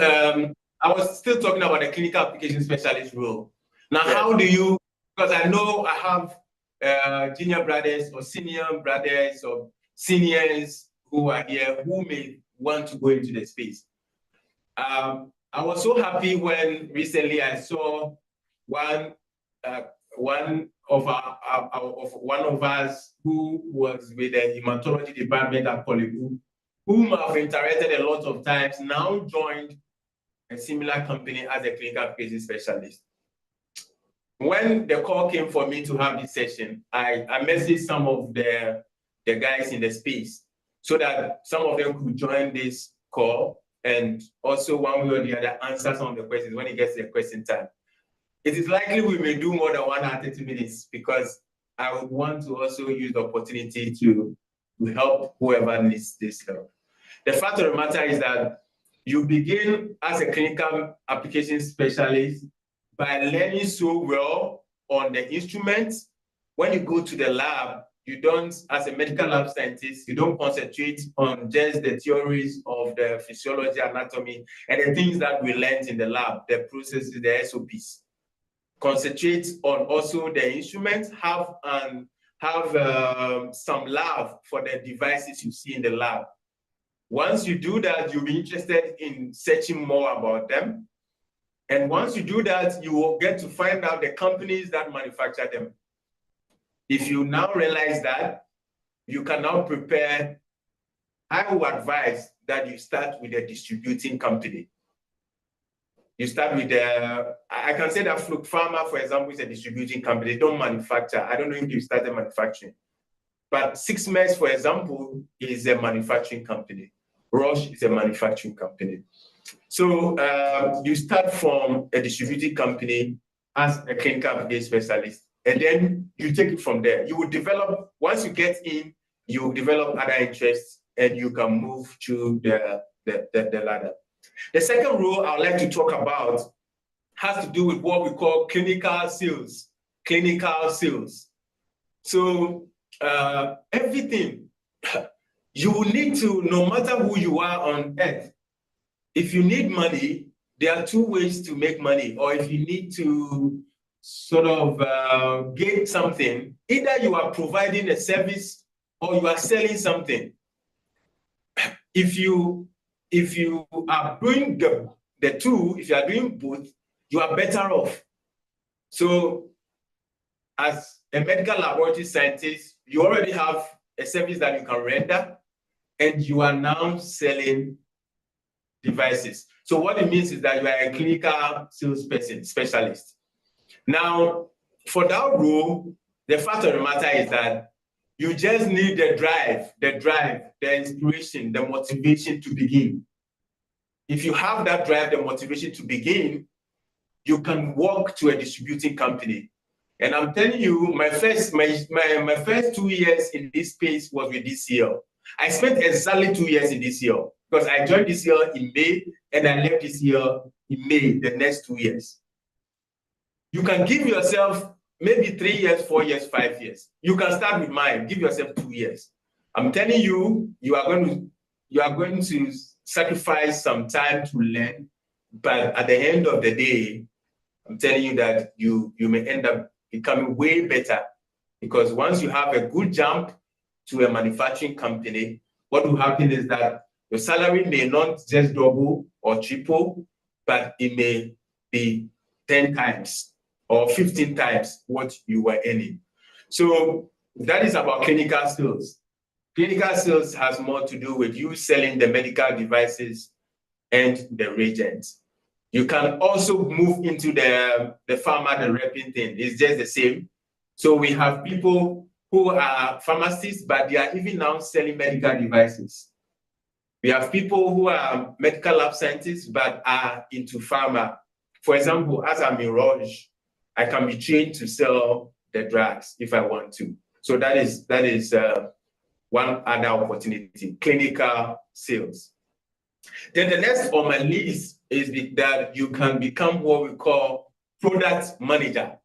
I was still talking about the clinical application specialist role. Now, yes. How do you, because I know I have junior brothers or senior brothers or seniors who are here who may want to go into the space. I was so happy when recently I saw one of one of us who was with the hematology department at Polibu, whom I've interacted a lot of times, now joined a similar company as a clinical application specialist. When the call came for me to have this session, I messaged some of the guys in the space so that some of them could join this call, and also one way or the other answer some of the questions when it gets to the question time. It is likely we may do more than 1 hour 30 minutes because I would want to also use the opportunity to help whoever needs this help. The fact of the matter is that you begin as a clinical application specialist by learning so well on the instruments. When you go to the lab, you don't, as a medical lab scientist, you don't concentrate on just the theories of the physiology, anatomy, and the things that we learned in the lab, the processes, the SOPs. Concentrate on also the instruments, have some love for the devices you see in the lab. Once you do that, you'll be interested in searching more about them. And once you do that, you will get to find out the companies that manufacture them. If you now realize that, you can now prepare. I would advise that you start with a distributing company. You start with I can say that Fluke Pharma, for example, is a distributing company. They don't manufacture. I don't know if you started manufacturing. But 6meds, for example, is a manufacturing company. Roche is a manufacturing company. So you start from a distributing company as a clinical application specialist, and then you take it from there. You will develop, once you get in, you will develop other interests, and you can move to the ladder. The second role I would like to talk about has to do with what we call clinical sales. Clinical sales. So everything, you will need to, no matter who you are on earth, if you need money, there are 2 ways to make money, or if you need to sort of gain something, either you are providing a service or you are selling something. If you are doing the two, if you are doing both, you are better off. So as a medical laboratory scientist, you already have a service that you can render, and you are now selling devices. So what it means is that you are a clinical salesperson, specialist. Now, for that role, the fact of the matter is that you just need the drive, the inspiration, the motivation to begin. If you have that drive, the motivation to begin, you can walk to a distributing company. And I'm telling you, my first 2 years in this space was with DCL. I spent exactly 2 years in DCL because I joined DCL in May and I left DCL in May the next 2 years. You can give yourself maybe 3 years, 4 years, 5 years. You can start with mine, give yourself 2 years. I'm telling you, you are going to sacrifice some time to learn, but at the end of the day, I'm telling you that you may end up becoming way better, because once you have a good jump to a manufacturing company, what will happen is that your salary may not just double or triple, but it may be 10 times or 15 times what you were earning. So that is about clinical sales. Clinical sales has more to do with you selling the medical devices and the reagents. You can also move into the pharma, the repping thing. It's just the same. So we have people who are pharmacists, but they are even now selling medical devices. We have people who are medical lab scientists, but are into pharma. For example, as I'm in Roche, I can be trained to sell the drugs if I want to. So that is one other opportunity, clinical sales. Then the next on my list is that you can become what we call product manager.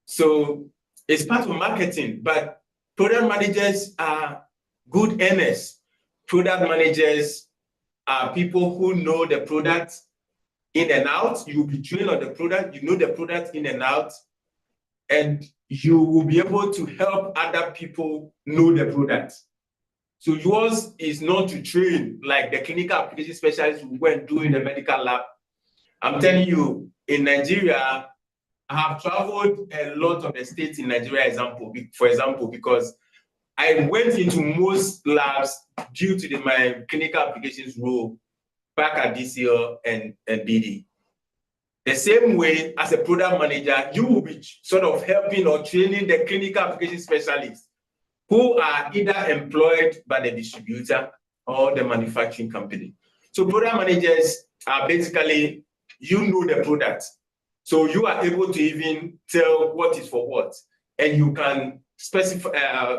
So it's part of marketing, but product managers are good earners. Product managers are people who know the product in and out. You'll be trained on the product, you know the product in and out, and you will be able to help other people know the product. So yours is not to train like the clinical application specialist who went doing the medical lab. I'm telling you, in Nigeria, I have traveled a lot of the states in Nigeria, for example, because I went into most labs due to my clinical applications role back at DCL and BD. The same way as a product manager, you will be sort of helping or training the clinical application specialists who are either employed by the distributor or the manufacturing company. So product managers are basically, you know the product. So you are able to even tell what is for what. And you can specify,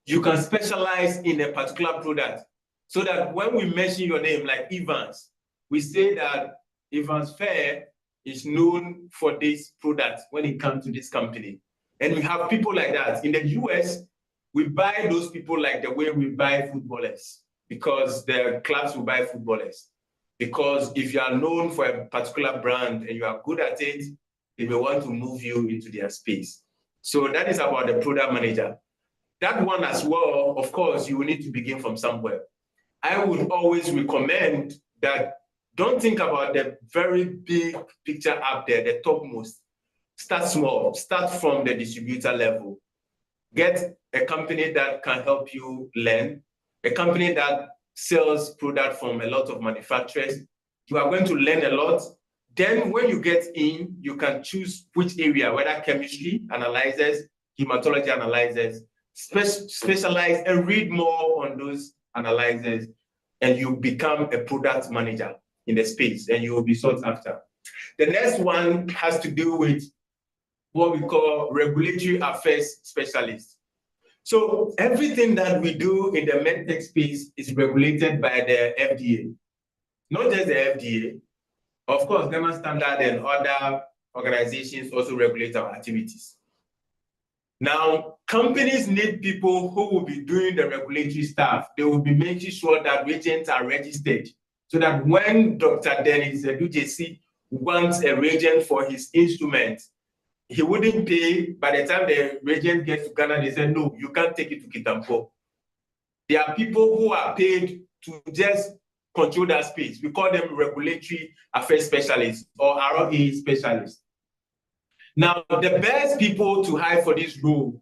you can specialize in a particular product. So that when we mention your name, like Evans, we say that Evans Fair is known for this product when it comes to this company. And we have people like that. In the US, we buy those people like the way we buy footballers, because the clubs will buy footballers. Because if you are known for a particular brand and you are good at it, they may want to move you into their space. So that is about the product manager. That one as well, of course, you will need to begin from somewhere. I would always recommend that don't think about the very big picture up there, the topmost. Start small, start from the distributor level. Get a company that can help you learn, a company that sells product from a lot of manufacturers. You are going to learn a lot. Then when you get in, you can choose which area, whether chemistry analyzers, hematology analyzers, specialize and read more on those analyzers, and you become a product manager in the space, and you will be sought after. The next one has to do with what we call regulatory affairs specialists. So everything that we do in the medtech space is regulated by the FDA. Not just the FDA. Of course, Ghana Standard and other organizations also regulate our activities. Now, companies need people who will be doing the regulatory stuff. They will be making sure that reagents are registered, so that when Dr. Dennis Edujesi wants a reagent for his instrument, he wouldn't pay. By the time the reagent gets to Ghana, they say, no, you can't take it to Kitampo. There are people who are paid to just control that space. We call them regulatory affairs specialists or ROA specialists. Now, the best people to hire for this role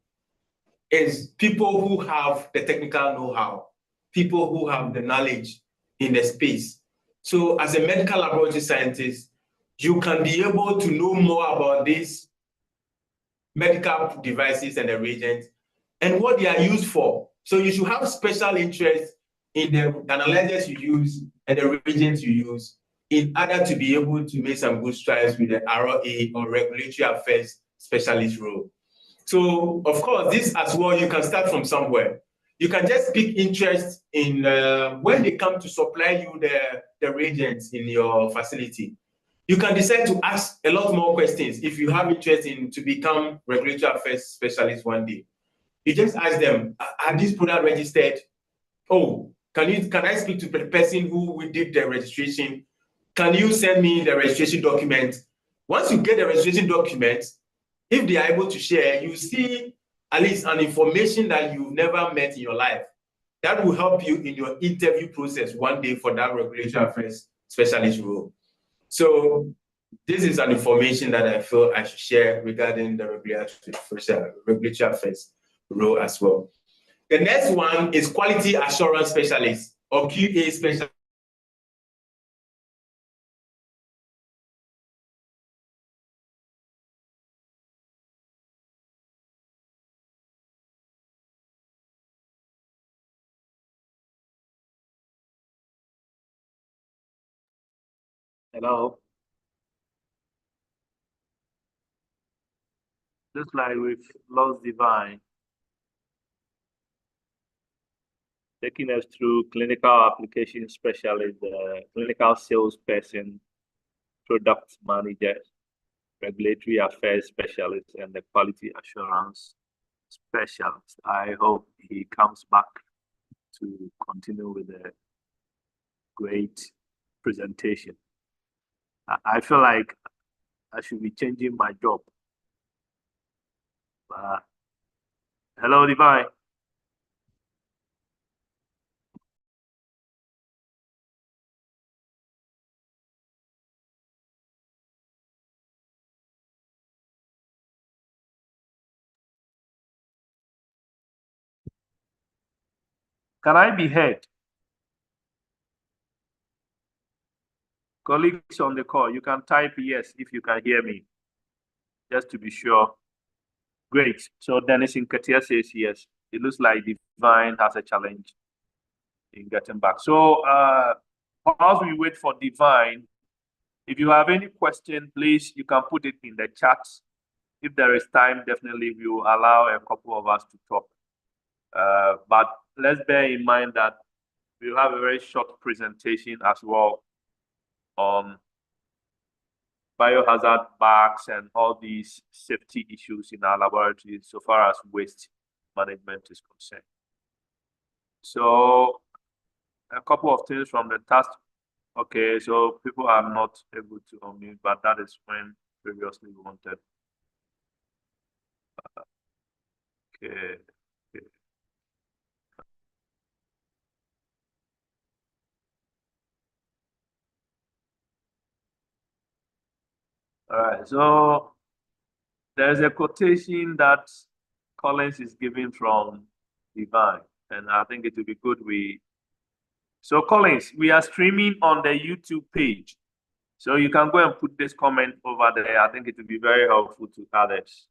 is people who have the technical know-how, people who have the knowledge in the space. So as a medical laboratory scientist, you can be able to know more about these medical devices and the reagents and what they are used for. So you should have special interest in the analyzers you use and the reagents you use in order to be able to make some good strides with the ROA or regulatory affairs specialist role. So of course, this as well, you can start from somewhere. You can just pick interest in when they come to supply you the reagents in your facility. You can decide to ask a lot more questions if you have interest in to become regulatory affairs specialist one day. You just ask them, are these products registered? Oh, can I speak to the person who did the registration? Can you send me the registration document? Once you get the registration document, if they are able to share, you see at least an information that you've never met in your life. That will help you in your interview process one day for that regulatory affairs specialist role. So this is an information that I feel I should share regarding the regulatory affairs role as well. The next one is quality assurance specialist or QA specialist. Hello. Looks like we've lost Divine. Taking us through clinical application specialist, clinical salesperson, product manager, regulatory affairs specialist, and the quality assurance specialist. I hope he comes back to continue with the great presentation. I feel like I should be changing my job. Hello, Divine. Can I be heard? Colleagues on the call, you can type yes if you can hear me, just to be sure. Great. So Dennis Nketia says yes. It looks like Divine has a challenge in getting back. So whilst we wait for Divine, if you have any question, please, you can put it in the chat. If there is time, definitely we will allow a couple of us to talk. But let's bear in mind that we'll have a very short presentation as well on biohazard bags and all these safety issues in our laboratories so far as waste management is concerned. So a couple of things from the task. Okay, so people are not able to unmute, but that is when previously we wanted. Okay. All right, so there's a quotation that Collins is giving from Divine, and I think it would be good So Collins, we are streaming on the YouTube page, so you can go and put this comment over there. I think it will be very helpful to others.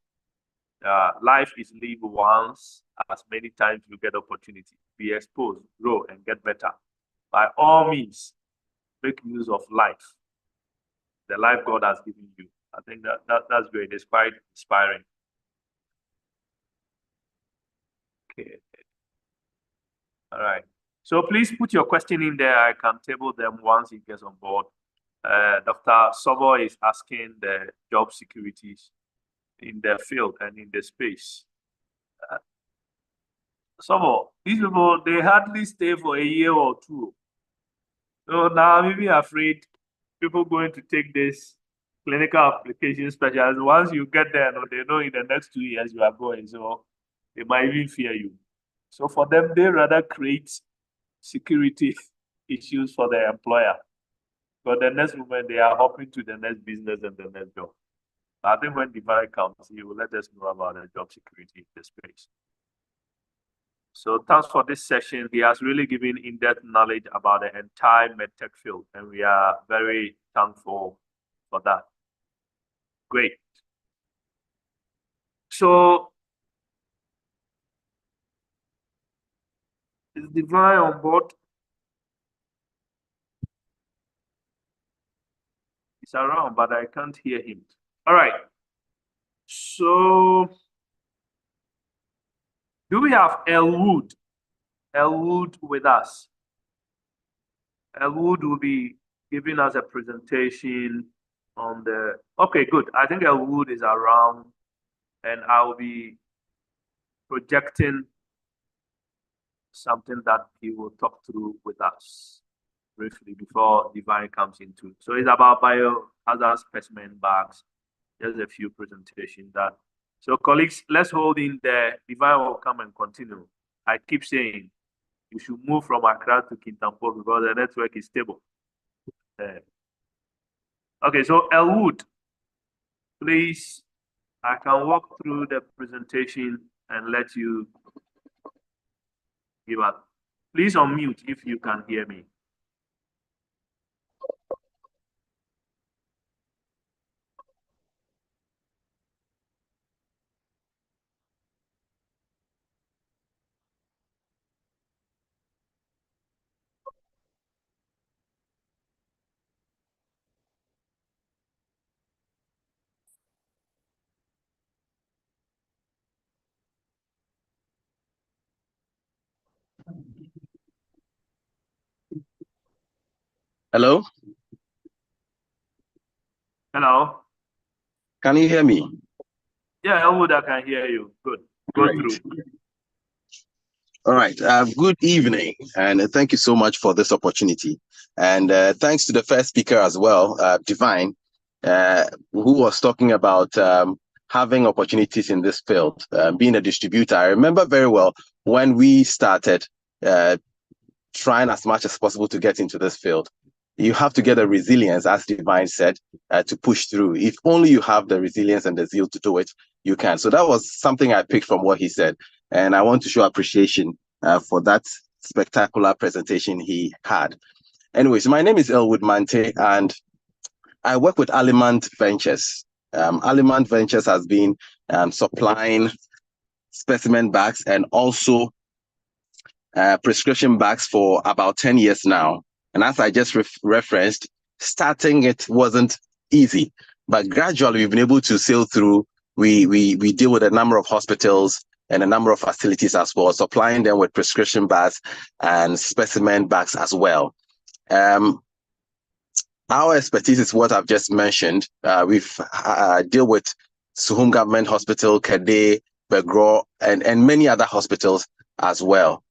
Life is lived once, as many times you get opportunity. Be exposed, grow, and get better. By all means, make use of life. The life God has given you. I think that's great. It's quite inspiring. Okay. All right. So please put your question in there. I can table them once he gets on board. Dr. Sobo is asking the job securities in the field and in the space. Sobo, these people, they hardly stay for a year or two. So now I'm even afraid people going to take this clinical application specialist. Once you get there, they know in the next 2 years you are going, so they might even fear you. So for them, they rather create security issues for their employer. But the next moment, they are hopping to the next business and the next job. I think when Divine comes, he will let us know about the job security in the space. So thanks for this session. He has really given in-depth knowledge about the entire medtech field, and we are very thankful for that. Great. So is Divine on board? He's around, but I can't hear him. All right. So do we have Elwood? Elwood with us. Elwood will be giving us a presentation on the. Okay, good. I think Elwood is around, and I'll be projecting something that he will talk through with us briefly before Divine comes into. So it's about biohazard specimen bags. There's a few presentations that. So colleagues, let's hold in there. Divine will come and continue. I keep saying you should move from Accra to Kintampo because the network is stable. Okay, so Elwood, please, I can walk through the presentation and let you give up. Please unmute if you can hear me. Hello? Hello? Can you hear me? Yeah, Elwood, I can hear you. Good. Go Great. through. All right. Good evening, and thank you so much for this opportunity. And thanks to the first speaker as well, Divine, who was talking about having opportunities in this field, being a distributor. I remember very well when we started trying as much as possible to get into this field. You have to get a resilience, as Divine said, to push through. If only you have the resilience and the zeal to do it, you can. So that was something I picked from what he said. And I want to show appreciation for that spectacular presentation he had. Anyways, my name is Elwood Mante, and I work with Alimant Ventures. Alimant Ventures has been supplying specimen bags and also prescription bags for about 10 years now. And as I just referenced, starting it wasn't easy, but gradually we've been able to sail through. We deal with a number of hospitals and a number of facilities as well, supplying them with prescription bags and specimen bags as well. Our expertise is what I've just mentioned. We've deal with Suhum Government Hospital, Kade, Begro, and many other hospitals as well.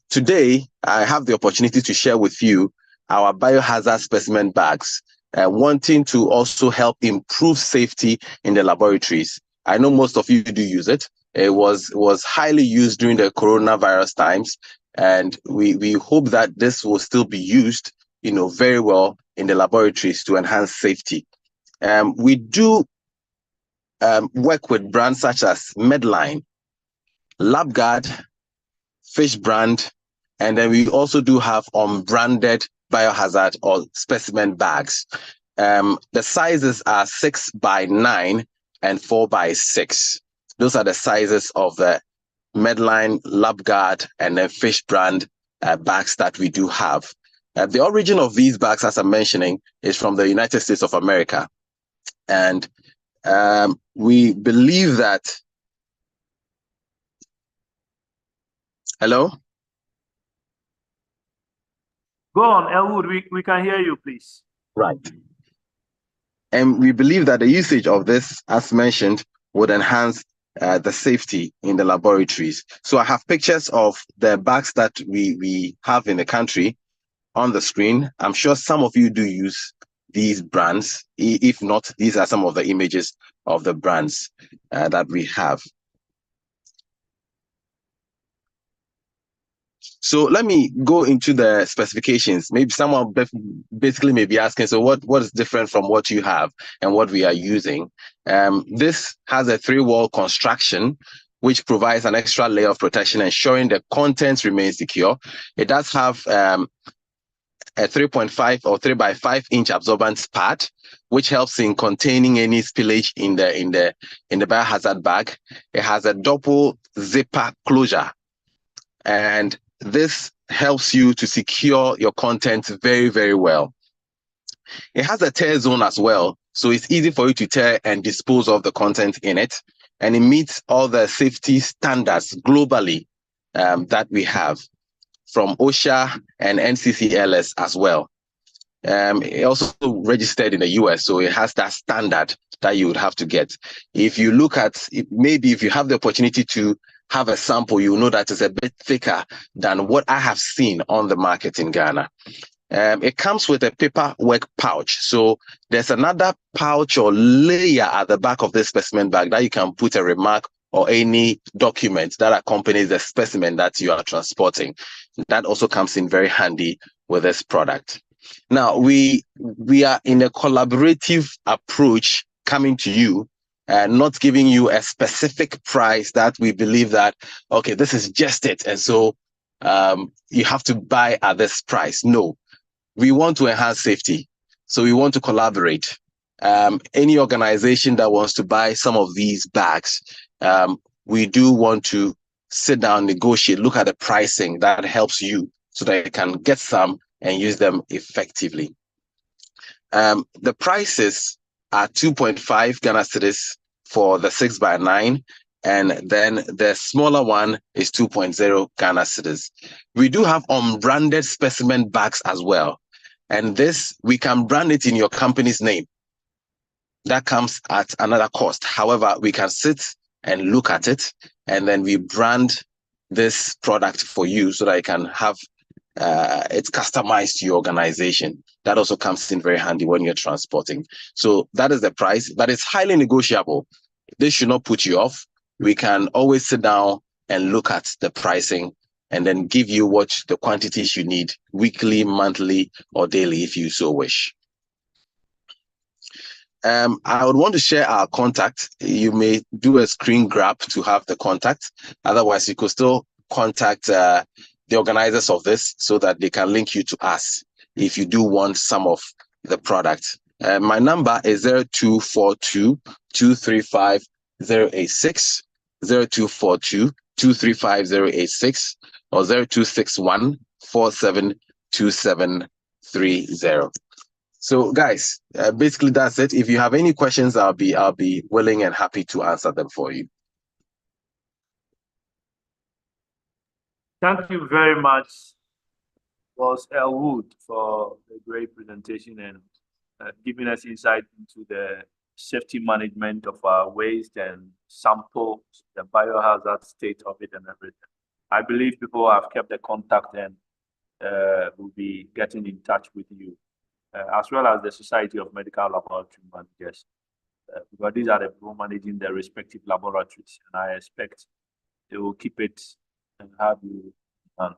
Today, I have the opportunity to share with you our biohazard specimen bags, wanting to also help improve safety in the laboratories. I know most of you do use it. It was highly used during the coronavirus times, and we hope that this will still be used, very well in the laboratories to enhance safety. We do work with brands such as Medline, LabGuard, Fish Brand, and then we also do have unbranded biohazard or specimen bags. The sizes are 6x9 and 4x6. Those are the sizes of the Medline, LabGuard, and then Fish Brand bags that we do have. The origin of these bags, as I'm mentioning, is from the United States of America. And we believe that... Hello? Go on, Elwood, we can hear you, please. Right. And we believe that the usage of this, as mentioned, would enhance the safety in the laboratories. So I have pictures of the bags that we have in the country on the screen. I'm sure some of you do use these brands. If not, these are some of the images of the brands that we have. So let me go into the specifications. Maybe someone basically may be asking, so what is different from what you have and what we are using? This has a 3-wall construction, which provides an extra layer of protection, ensuring the contents remain secure. It does have a 3.5 or 3x5 inch absorbent pad, which helps in containing any spillage in the biohazard bag. It has a double zipper closure, and this helps you to secure your content very, very well. It has a tear zone as well, so it's easy for you to tear and dispose of the content in it, and it meets all the safety standards globally that we have from OSHA and NCCLS as well. It also registered in the US, so it has that standard that you would have to get. If you look at it, maybe if you have the opportunity to have a sample, you know that it's a bit thicker than what I have seen on the market in Ghana. It comes with a paperwork pouch. So there's another pouch or layer at the back of this specimen bag that you can put a remark or any document that accompanies the specimen that you are transporting. That also comes in very handy with this product. Now, we are in a collaborative approach coming to you, not giving you a specific price that we believe that, okay, this is just it, and so you have to buy at this price. No, we want to enhance safety, so we want to collaborate. Any organization that wants to buy some of these bags, we do want to sit down, negotiate, look at the pricing that helps you so that you can get some and use them effectively. The prices are 2.5 Ghana cedis for the 6x9, and then the smaller one is 2.0 Ghana cedis. We do have unbranded specimen bags as well, and this, we can brand it in your company's name. That comes at another cost. However, we can sit and look at it, and then we brand this product for you so that you can have it's customized to your organization. That also comes in very handy when you're transporting. So that is the price, but it's highly negotiable. This should not put you off. We can always sit down and look at the pricing and then give you what the quantities you need weekly, monthly, or daily if you so wish. I would want to share our contact. You may do a screen grab to have the contact. Otherwise, you could still contact the organizers of this so that they can link you to us if you do want some of the product. My number is 0242 235 086, 0242 235 086, or 0261 472730. So guys, basically that's it. If you have any questions, I'll be willing and happy to answer them for you. Thank you very much, Boss Elwood, for the great presentation and giving us insight into the safety management of our waste and samples, the biohazard state of it and everything. I believe people have kept the contact and will be getting in touch with you, as well as the Society of Medical Laboratory Managers, because these are the people managing their respective laboratories, and I expect they will keep it and have you on.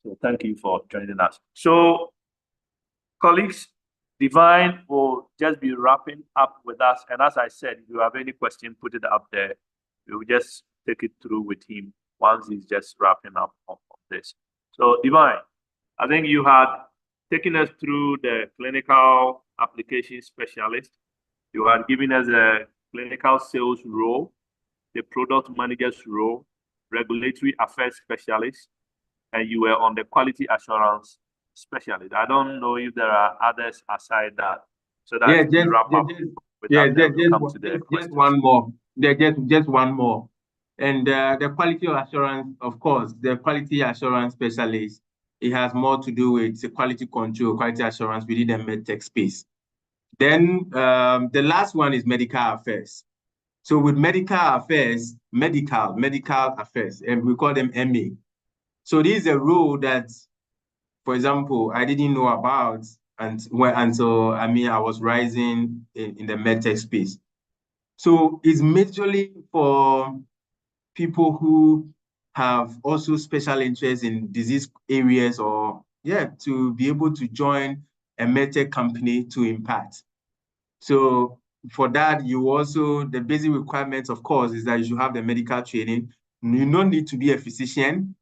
So thank you for joining us. So, colleagues, Divine will just be wrapping up with us. And as I said, if you have any question, put it up there. We will just take it through with him once he's just wrapping up on this. So, Divine, I think you had taken us through the clinical application specialist. You had given us a clinical sales role, the product manager's role, regulatory affairs specialist, and you were on the quality assurance specialist. I don't know if there are others aside that. So that Yeah, wrap up. Just one more. Just one more. And the quality assurance, of course, the quality assurance specialist, it has more to do with the quality control, quality assurance within the medtech space. Then the last one is medical affairs. So with medical affairs, medical affairs, and we call them MA. So this is a role that, for example, I didn't know about until I was rising in the medtech space. So it's majorly for people who have also special interest in disease areas, or to be able to join a medtech company to impact. So for that, you also, the basic requirements, of course, is that you should have the medical training. You don't need to be a physician.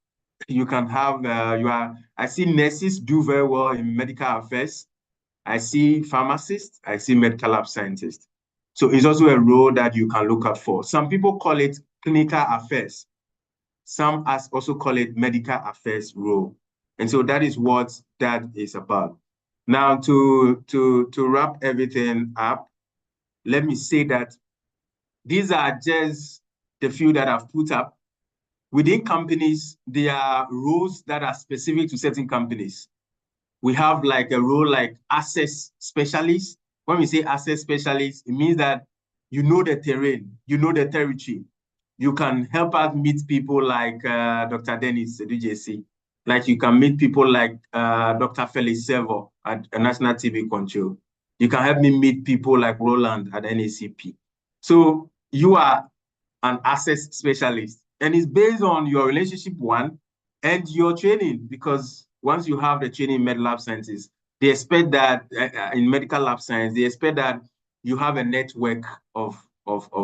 You can have, I see nurses do very well in medical affairs. I see pharmacists, I see medical lab scientists. So it's also a role that you can look out for. Some people call it clinical affairs. Some also call it medical affairs role. And so that is what that is about. Now, to wrap everything up, let me say that these are just the few that I've put up. Within companies, there are roles that are specific to certain companies. We have like a role like access specialist. When we say access specialist, it means that you know the terrain, you know the territory. You can help us meet people like Dr. Dennis Edujesi. Like you can meet people like Dr. Felix Servo at National TB Control. You can help me meet people like Roland at NACP. So you are an access specialist. And it's based on your relationship, one, and your training, because once you have the training in med lab sciences, they expect that in medical lab science, they expect that you have a network of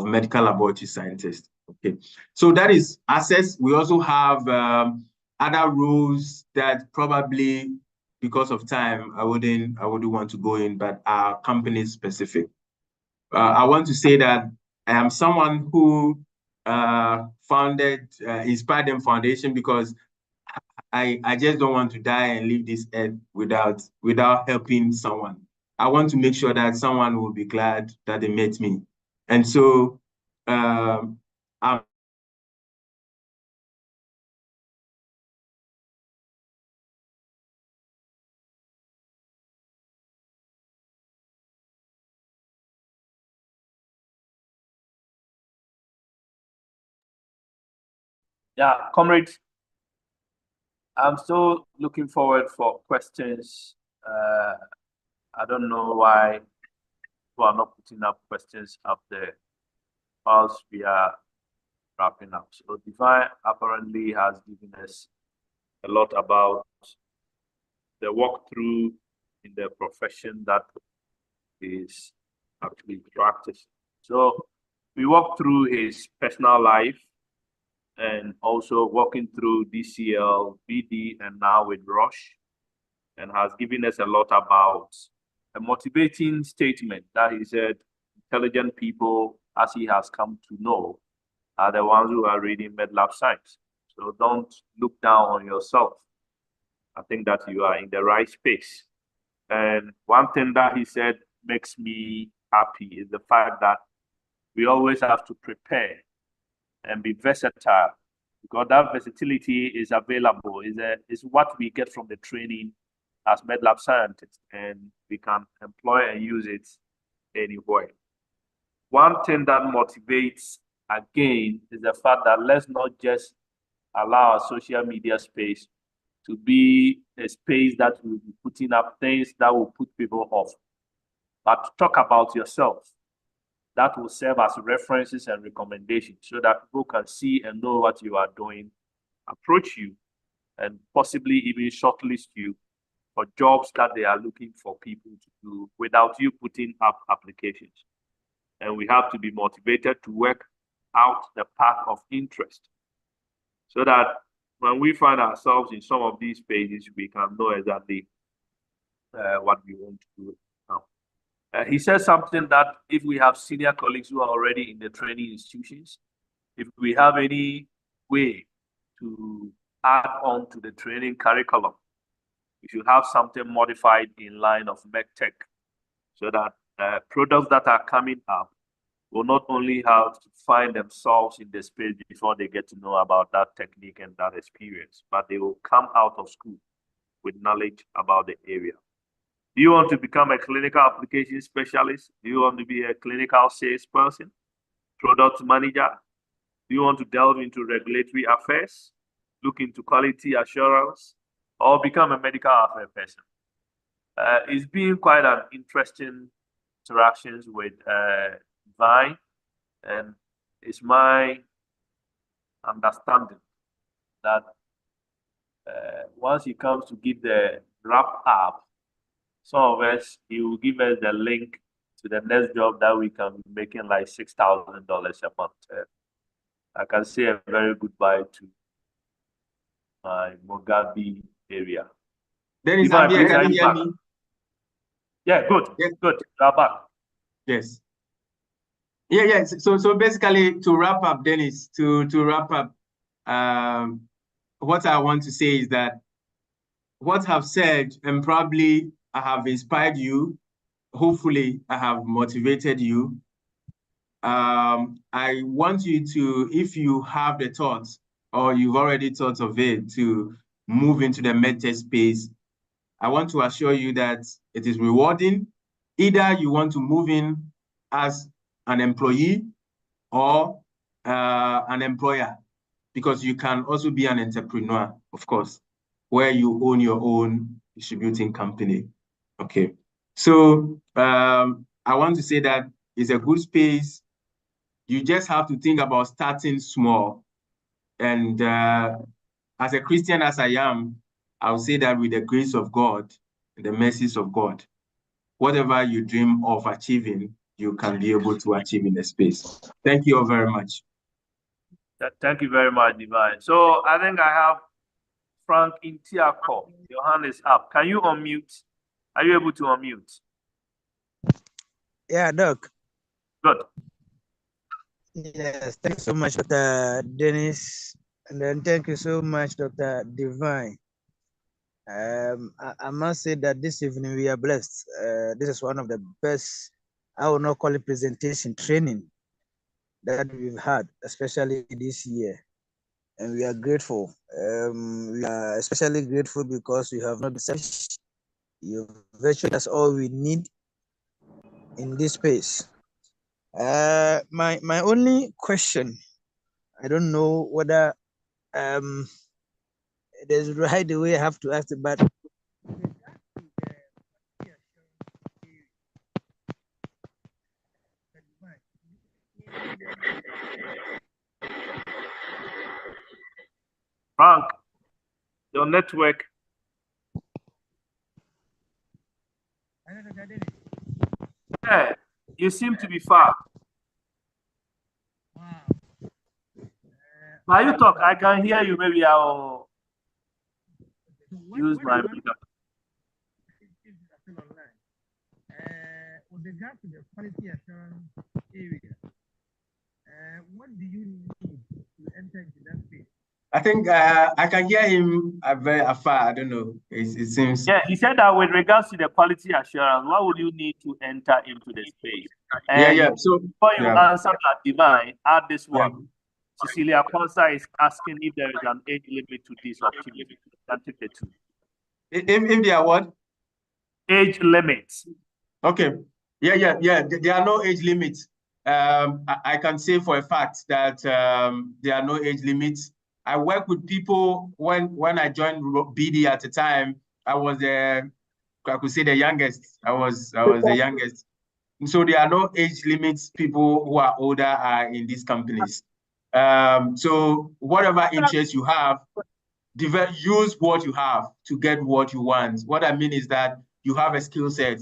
medical laboratory scientists. Okay, so that is access. We also have other roles that probably, because of time, I wouldn't want to go in, but are company specific. I want to say that I am someone who founded Inspire Them Foundation because I just don't want to die and leave this earth without helping someone. I want to make sure that someone will be glad that they met me. And so yeah, comrades, I'm still looking forward for questions. I don't know why people are not putting up questions up there whilst we are wrapping up. So Divine apparently has given us a lot about the walkthrough in the profession that is actually practiced. So we walked through his personal life, and also working through DCL, BD, and now with Roche, and has given us a lot about a motivating statement that he said intelligent people, as he has come to know, are the ones who are reading MedLab Science. So don't look down on yourself. I think that you are in the right space. And one thing that he said makes me happy is the fact that we always have to prepare and be versatile, because that versatility is available, is what we get from the training as MedLab scientists, and we can employ and use it anywhere. One thing that motivates, again, is the fact that let's not just allow our social media space to be a space that will be putting up things that will put people off, but talk about yourself. That will serve as references and recommendations so that people can see and know what you are doing, approach you, and possibly even shortlist you for jobs that they are looking for people to do without you putting up applications. And we have to be motivated to work out the path of interest so that when we find ourselves in some of these pages, we can know exactly what we want to do. He said something that if we have senior colleagues who are already in the training institutions, if we have any way to add on to the training curriculum, we should have something modified in line of MedTech so that products that are coming up will not only have to find themselves in the space before they get to know about that technique and that experience, but they will come out of school with knowledge about the area. Do you want to become a clinical application specialist? Do you want to be a clinical salesperson, product manager? Do you want to delve into regulatory affairs, look into quality assurance, or become a medical affairs person? It's been quite an interesting interactions with Vine, and it's my understanding that once he comes to give the wrap up, some of us, he will give us the link to the next job that we can be making like $6,000 a month. I can say a very goodbye to my Mugabe area. Dennis, I'm here. Can you hear me? Yeah, good. Yes. Good. You're back. Yes. Yeah. So basically, to wrap up, Dennis, to wrap up, what I want to say is that what I've said, and probably I have inspired you. Hopefully, I have motivated you. I want you to, if you have the thoughts or you've already thought of it, to move into the medtech space. I want to assure you that it is rewarding. Either you want to move in as an employee or an employer, because you can also be an entrepreneur, of course, where you own your own distributing company. Okay. So I want to say that it's a good space. You just have to think about starting small. And as a Christian as I am, I would say that with the grace of God and the mercies of God, whatever you dream of achieving, you can be able to achieve in the space. Thank you all very much. Thank you very much, Divine. So I think I have Frank Intiako. Your hand is up. Can you unmute? Are you able to unmute? Yeah, Doc. Good. Yes, thanks so much, Dr. Dennis. And then thank you so much, Dr. Divine. I must say that this evening we are blessed. This is one of the best, I will not call it presentation, training that we've had, especially this year. And we are grateful. We are especially grateful because we have not been selfish. You've virtually that's all we need in this space. My only question, I don't know whether there's right the way I have to ask it, but Frank, your network. Yeah, you seem to be far. Wow. Now you talk, I can hear you. Maybe I'll use my mic. With regard to the quality assurance area, what do you need to enter into that space? I think I can hear him very afar. I don't know. It seems. Yeah, he said that with regards to the quality assurance, what would you need to enter into the space? And yeah. So before you answer that, Divine, add this one. Yeah. Cecilia Consa is asking if there is an age limit to this opportunity. Can take the two. If there are what? Age limits. Okay. Yeah. There are no age limits. I can say for a fact that there are no age limits. I work with people when I joined BD at the time. I was I could say the youngest. I was the youngest. So there are no age limits. People who are older are in these companies. So whatever interest you have, use what you have to get what you want. What I mean is that you have a skill set.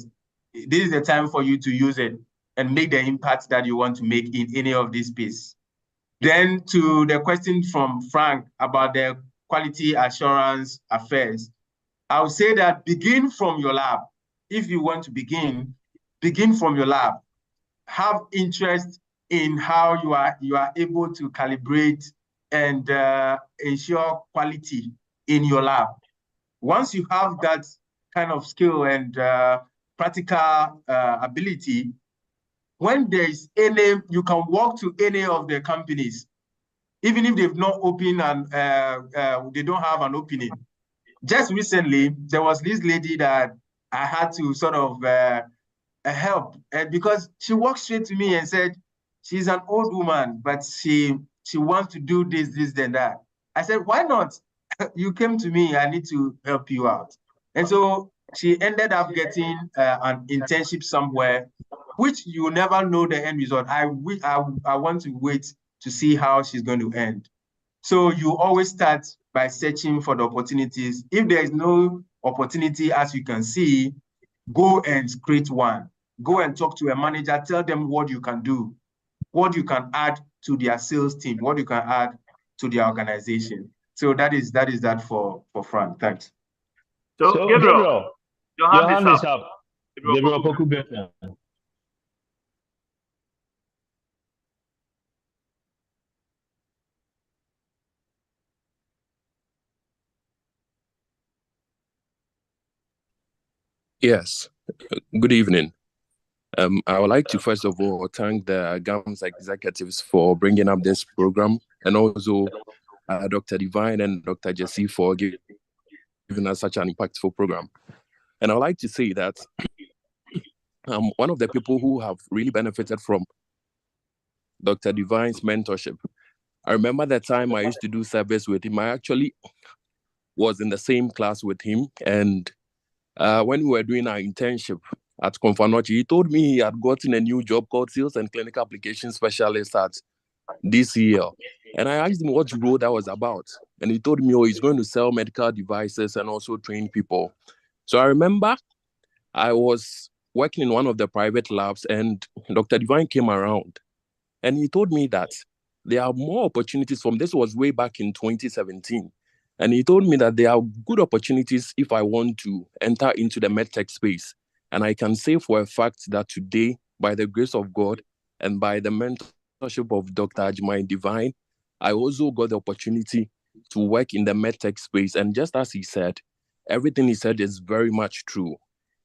This is the time for you to use it and make the impact that you want to make in any of this space. Then to the question from Frank about the quality assurance affairs, I would say that begin from your lab. If you want to begin from your lab. Have interest in how you are able to calibrate and ensure quality in your lab. Once you have that kind of skill and practical ability, when there's you can walk to any of the companies, even if they've not opened and they don't have an opening. Just recently, there was this lady that I had to sort of help, and because she walked straight to me and said, she's an old woman, but she wants to do this, then that. I said, why not? You came to me, I need to help you out. And so she ended up getting an internship somewhere, which you never know the end result. I want to wait to see how she's going to end. So you always start by searching for the opportunities. If there is no opportunity, as you can see, go and create one. Go and talk to a manager, tell them what you can do, what you can add to their sales team, what you can add to their organization. So that is that for Frank. Thanks. So Gabriel, your hand is up. Gabriel Poku. Yes, good evening. I would like to first of all thank the GAMS executives for bringing up this program, and also Dr. Divine and Dr. Jesse for giving us such an impactful program. And I would like to say that I'm one of the people who have really benefited from Dr. Divine's mentorship. I remember the time I used to do service with him. I actually was in the same class with him, and when we were doing our internship at Confanochi, he told me he had gotten a new job called Sales and Clinical Application Specialist at DCL. And I asked him what role that was about. And he told me, he's going to sell medical devices and also train people. So I remember I was working in one of the private labs, and Dr. Divine came around. And he told me that there are more opportunities this was way back in 2017. And he told me that there are good opportunities if I want to enter into the medtech space. And I can say for a fact that today, by the grace of God and by the mentorship of Dr. Ajimai Divine, I also got the opportunity to work in the medtech space. And just as he said, everything he said is very much true.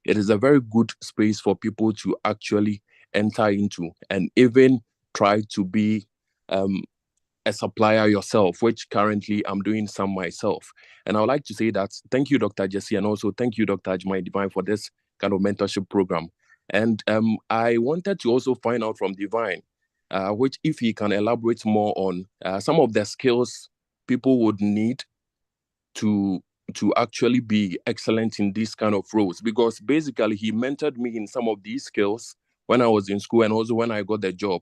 It is a very good space for people to actually enter into and even try to be a supplier yourself, which currently I'm doing some myself. And I would like to say that thank you, Dr. Jesse, and also thank you, Dr. Ajimai Divine, for this kind of mentorship program. And I wanted to also find out from Divine, which if he can elaborate more on some of the skills people would need to actually be excellent in these kind of roles, because basically he mentored me in some of these skills when I was in school and also when I got the job.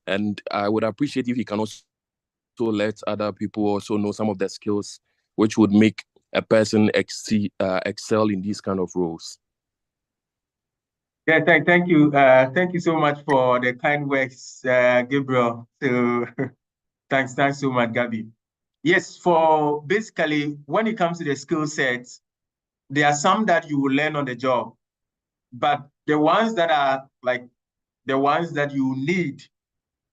And I would appreciate if he can also let other people also know some of the skills which would make a person excel in these kind of roles. Yeah, thank you. Thank you so much for the kind words, Gabriel. So thanks so much, Gabby. Yes, for basically, when it comes to the skill sets, there are some that you will learn on the job, but the ones that are like the ones that you need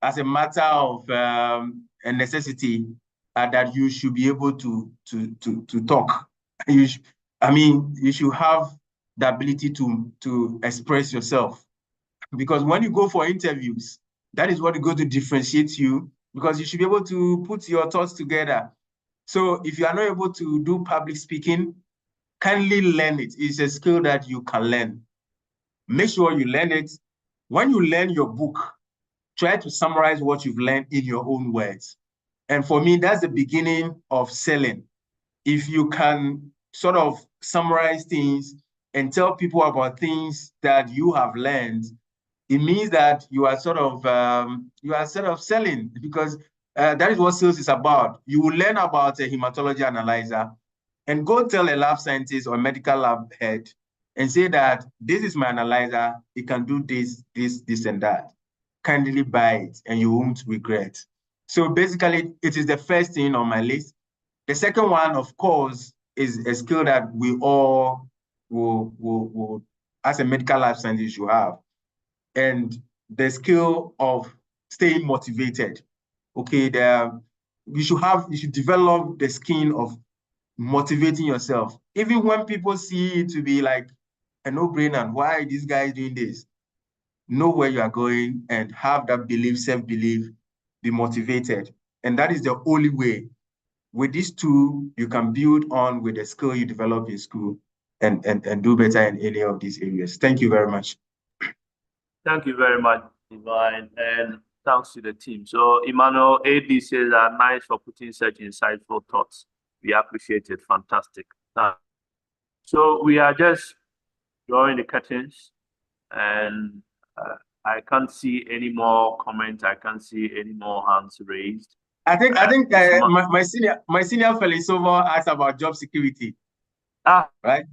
as a matter of a necessity that you should be able to talk. You should have the ability to express yourself, because when you go for interviews, that is what is going to differentiate you, because you should be able to put your thoughts together. So if you are not able to do public speaking, kindly learn it. It's a skill that you can learn. Make sure you learn it. When you learn your book, try to summarize what you've learned in your own words. And for me, that's the beginning of selling. If you can sort of summarize things and tell people about things that you have learned, it means that you are sort of selling, because that is what sales is about. You will learn about a hematology analyzer and go tell a lab scientist or medical lab head and say that this is my analyzer, it can do this, this, and that. Kindly buy it and you won't regret. So basically, it is the first thing on my list. The second one, of course, is a skill that we all will as a medical lab scientist, you have. And the skill of staying motivated. Okay, you should develop the skill of motivating yourself. Even when people see it to be like a no-brainer, why this guy is doing this? Know where you are going and have that belief, self-belief, be motivated. And that is the only way. With these two, you can build on with the skill you develop in school and do better in any of these areas. Thank you very much. Thank you very much, Divine, and thanks to the team. So Emmanuel AD says, nice for putting such insightful thoughts. We appreciate it. Fantastic. So we are just drawing the curtains, and I can't see any more comments. I can't see any more hands raised. I think my senior Felisovo asked about job security. Right.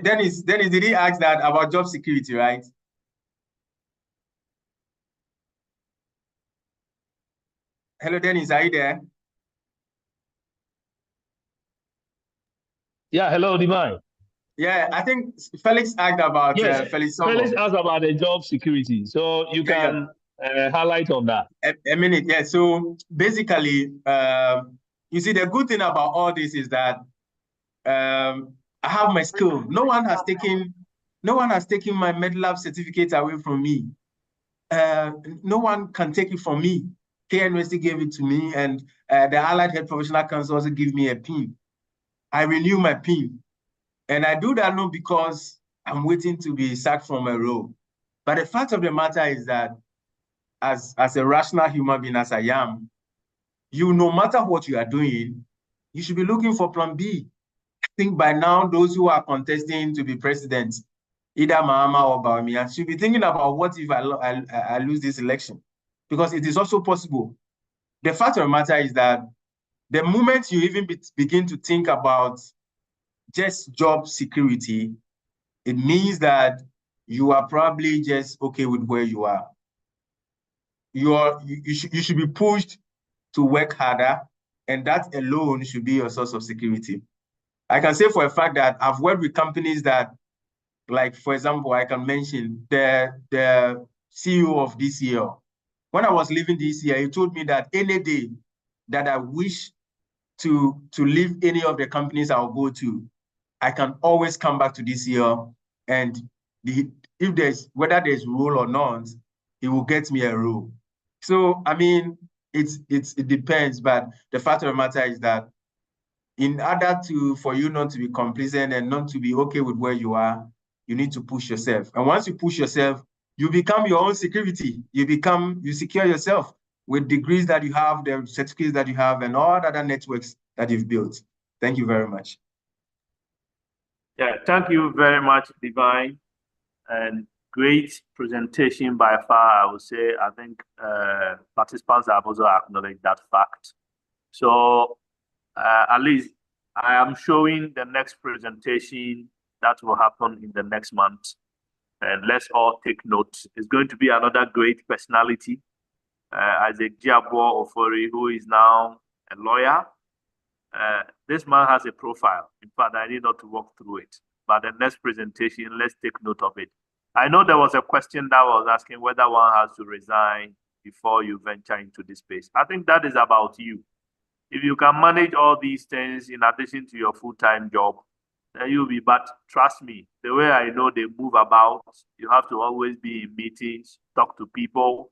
Dennis, did he ask that about job security, right? Hello, Dennis, are you there? Yeah, hello, Divine. Yeah, I think Felix asked about Felix asked about the job security. So you can highlight on that. A minute, yeah. So basically, you see, the good thing about all this is that I have my skill. No one has taken my MedLab certificate away from me. No one can take it from me. KNUST gave it to me, and the Allied Health Professional Council also gave me a PIN. I renew my PIN. And I do that not because I'm waiting to be sacked from a role. But the fact of the matter is that as a rational human being, as I am, no matter what you are doing, you should be looking for plan B. I think by now, those who are contesting to be president, either Mahama or Bawumia, should be thinking about what if I lose this election, because it is also possible. The fact of the matter is that the moment you even begin to think about just job security, it means that you are probably just okay with where you are. You should be pushed to work harder, and that alone should be your source of security. I can say for a fact that I've worked with companies that, like, for example, I can mention the CEO of DCL. When I was leaving DCL, he told me that any day that I wish to leave any of the companies I'll go to, I can always come back to DCL, and if whether there's role or not, he will get me a role. So I mean, it depends, but the fact of the matter is that in order for you not to be complacent and not to be okay with where you are, you need to push yourself. And once you push yourself, you become your own security. You secure yourself with degrees that you have, the certificates that you have, and all other networks that you've built. Thank you very much. Yeah, thank you very much, Divine, and great presentation by far. I would say, I think participants have also acknowledged that fact. So at least I am showing the next presentation that will happen in the next month. And let's all take note. It's going to be another great personality. Isaac Giabo Ofori, who is now a lawyer. This man has a profile. In fact, I need not to walk through it. But the next presentation, let's take note of it. I know there was a question that was asking whether one has to resign before you venture into this space. I think that is about you. If you can manage all these things in addition to your full-time job, then you'll be, but trust me, the way I know they move about, you have to always be in meetings, talk to people,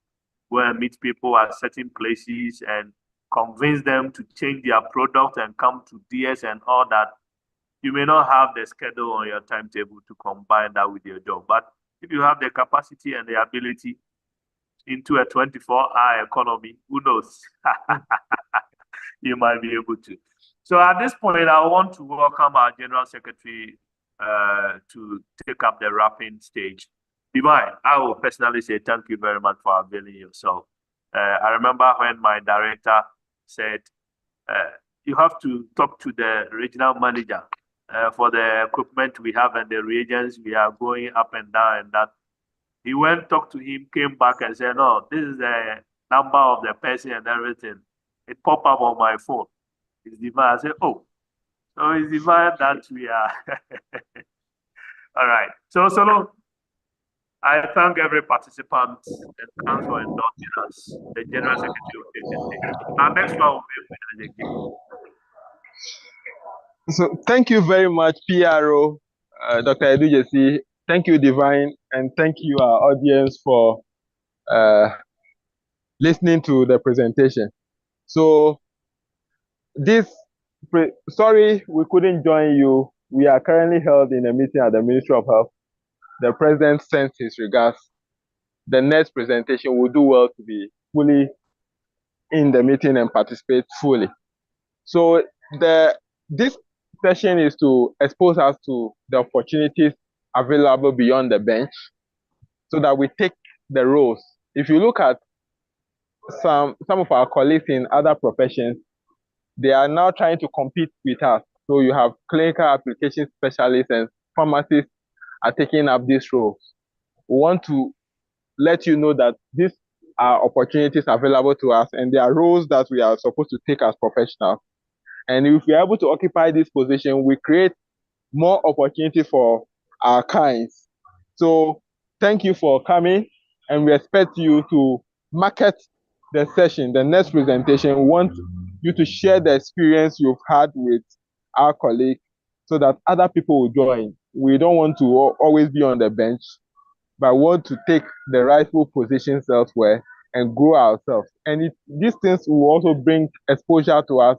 go and meet people at certain places and convince them to change their product and come to DS and all that. You may not have the schedule on your timetable to combine that with your job, but if you have the capacity and the ability into a 24-hour economy, who knows? You might be able to. So at this point, I want to welcome our General Secretary to take up the wrapping stage. Divine, I will personally say thank you very much for availing yourself. I remember when my director said, you have to talk to the regional manager for the equipment we have and the reagents we are going up and down and that. He went, talked to him, came back and said, no, this is the number of the person and everything. It popped up on my phone. It's Divine. I said, oh, so it's Divine that we are. All right. So I thank every participant and thanks for indulging us. The General Secretary will take the stage. Our next one will be with again. So thank you very much, PRO, Dr. Edujesi. Thank you, Divine, and thank you, our audience, for listening to the presentation. So sorry we couldn't join you. We are currently held in a meeting at the Ministry of Health. The President sends his regards. The next presentation will do well to be fully in the meeting and participate fully. So this session is to expose us to the opportunities available beyond the bench so that we take the roles. If you look at some of our colleagues in other professions, they are now trying to compete with us. So you have clinical application specialists and pharmacists are taking up these roles. We want to let you know that these are opportunities available to us and there are roles that we are supposed to take as professionals. And if we are able to occupy this position, we create more opportunity for our kinds. So thank you for coming, and we expect you to market the session, the next presentation. We want you to share the experience you've had with our colleagues so that other people will join. We don't want to always be on the bench, but want to take the rightful positions elsewhere and grow ourselves. And these things will also bring exposure to us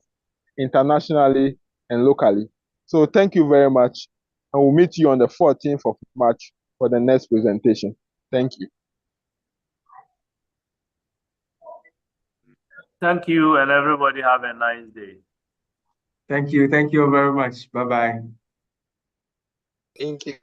internationally and locally. So thank you very much. And we'll meet you on the 14th of March for the next presentation. Thank you. Thank you, and everybody have a nice day. Thank you. Thank you very much. Bye-bye. Thank you.